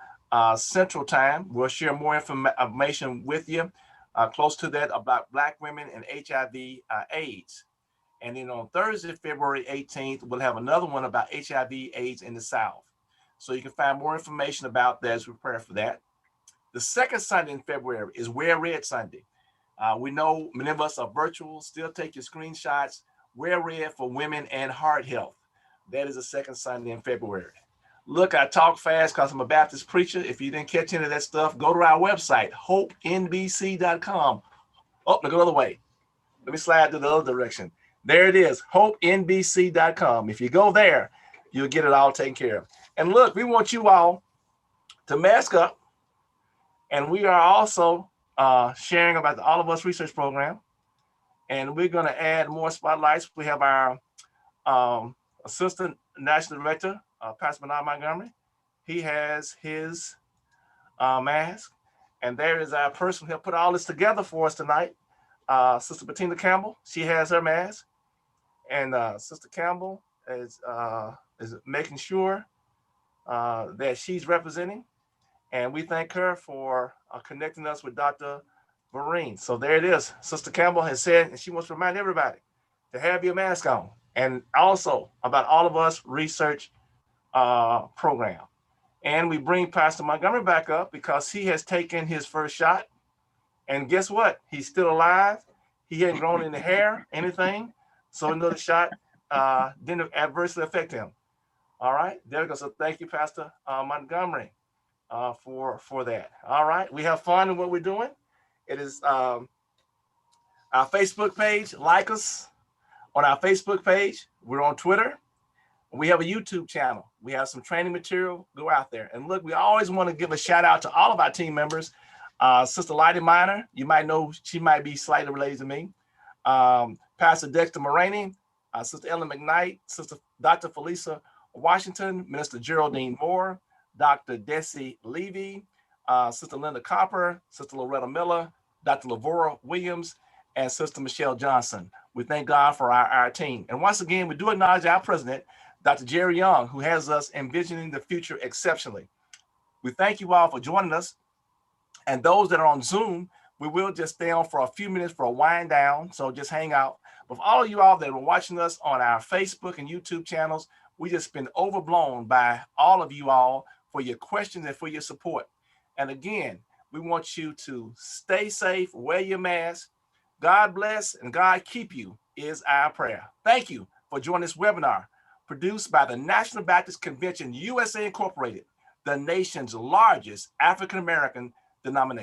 S2: Central Time. We'll share more information with you close to that about Black women and HIV/AIDS. And then on Thursday, February 18th, we'll have another one about HIV/AIDS in the South. So you can find more information about that as we prepare for that. The second Sunday in February is Wear Red Sunday. We know many of us are virtual. Still take your screenshots. Wear red for women and heart health. That is the second Sunday in February. Look, I talk fast because I'm a Baptist preacher. If you didn't catch any of that stuff, go to our website, hopenbc.com. Oh, look the other way. Let me slide to the other direction. There it is, hopenbc.com. If you go there, you'll get it all taken care of. And look, we want you all to mask up. And we are also sharing about the All of Us Research Program. And we're going to add more spotlights. We have our Assistant National Director, Pastor Bernard Montgomery. He has his mask. And there is our person who put all this together for us tonight, Sister Bettina Campbell. She has her mask. And Sister Campbell is making sure that she's representing. And we thank her for connecting us with Dr. Vereen. So there it is. Sister Campbell has said, and she wants to remind everybody to have your mask on. And also about All of Us Research Program. And we bring Pastor Montgomery back up because he has taken his first shot. And guess what? He's still alive. He hadn't grown any hair, anything. So another shot didn't adversely affect him. All right, there we go. So thank you, Pastor Montgomery, for that. All right, we have fun in what we're doing. It is our Facebook page. Like us on our Facebook page. We're on Twitter. We have a YouTube channel. We have some training material. Go out there and look. We always want to give a shout out to all of our team members. Sister Lottie Minor, you might know she might be slightly related to me. Pastor Dexter Moraney, Sister Ellen McKnight, Sister Dr. Felisa Washington, Minister Geraldine Moore, Dr. Desi Levy, Sister Linda Copper, Sister Loretta Miller, Dr. Lavora Williams, and Sister Michelle Johnson. We thank God for our team. And once again, we do acknowledge our president, Dr. Jerry Young, who has us envisioning the future exceptionally. We thank you all for joining us. And those that are on Zoom, we will just stay on for a few minutes for a wind down. So just hang out. But for all of you all that are watching us on our Facebook and YouTube channels, we just been overblown by all of you all for your questions and for your support. And again, we want you to stay safe, wear your mask. God bless and God keep you is our prayer. Thank you for joining this webinar produced by the National Baptist Convention USA Incorporated, the nation's largest African-American denomination.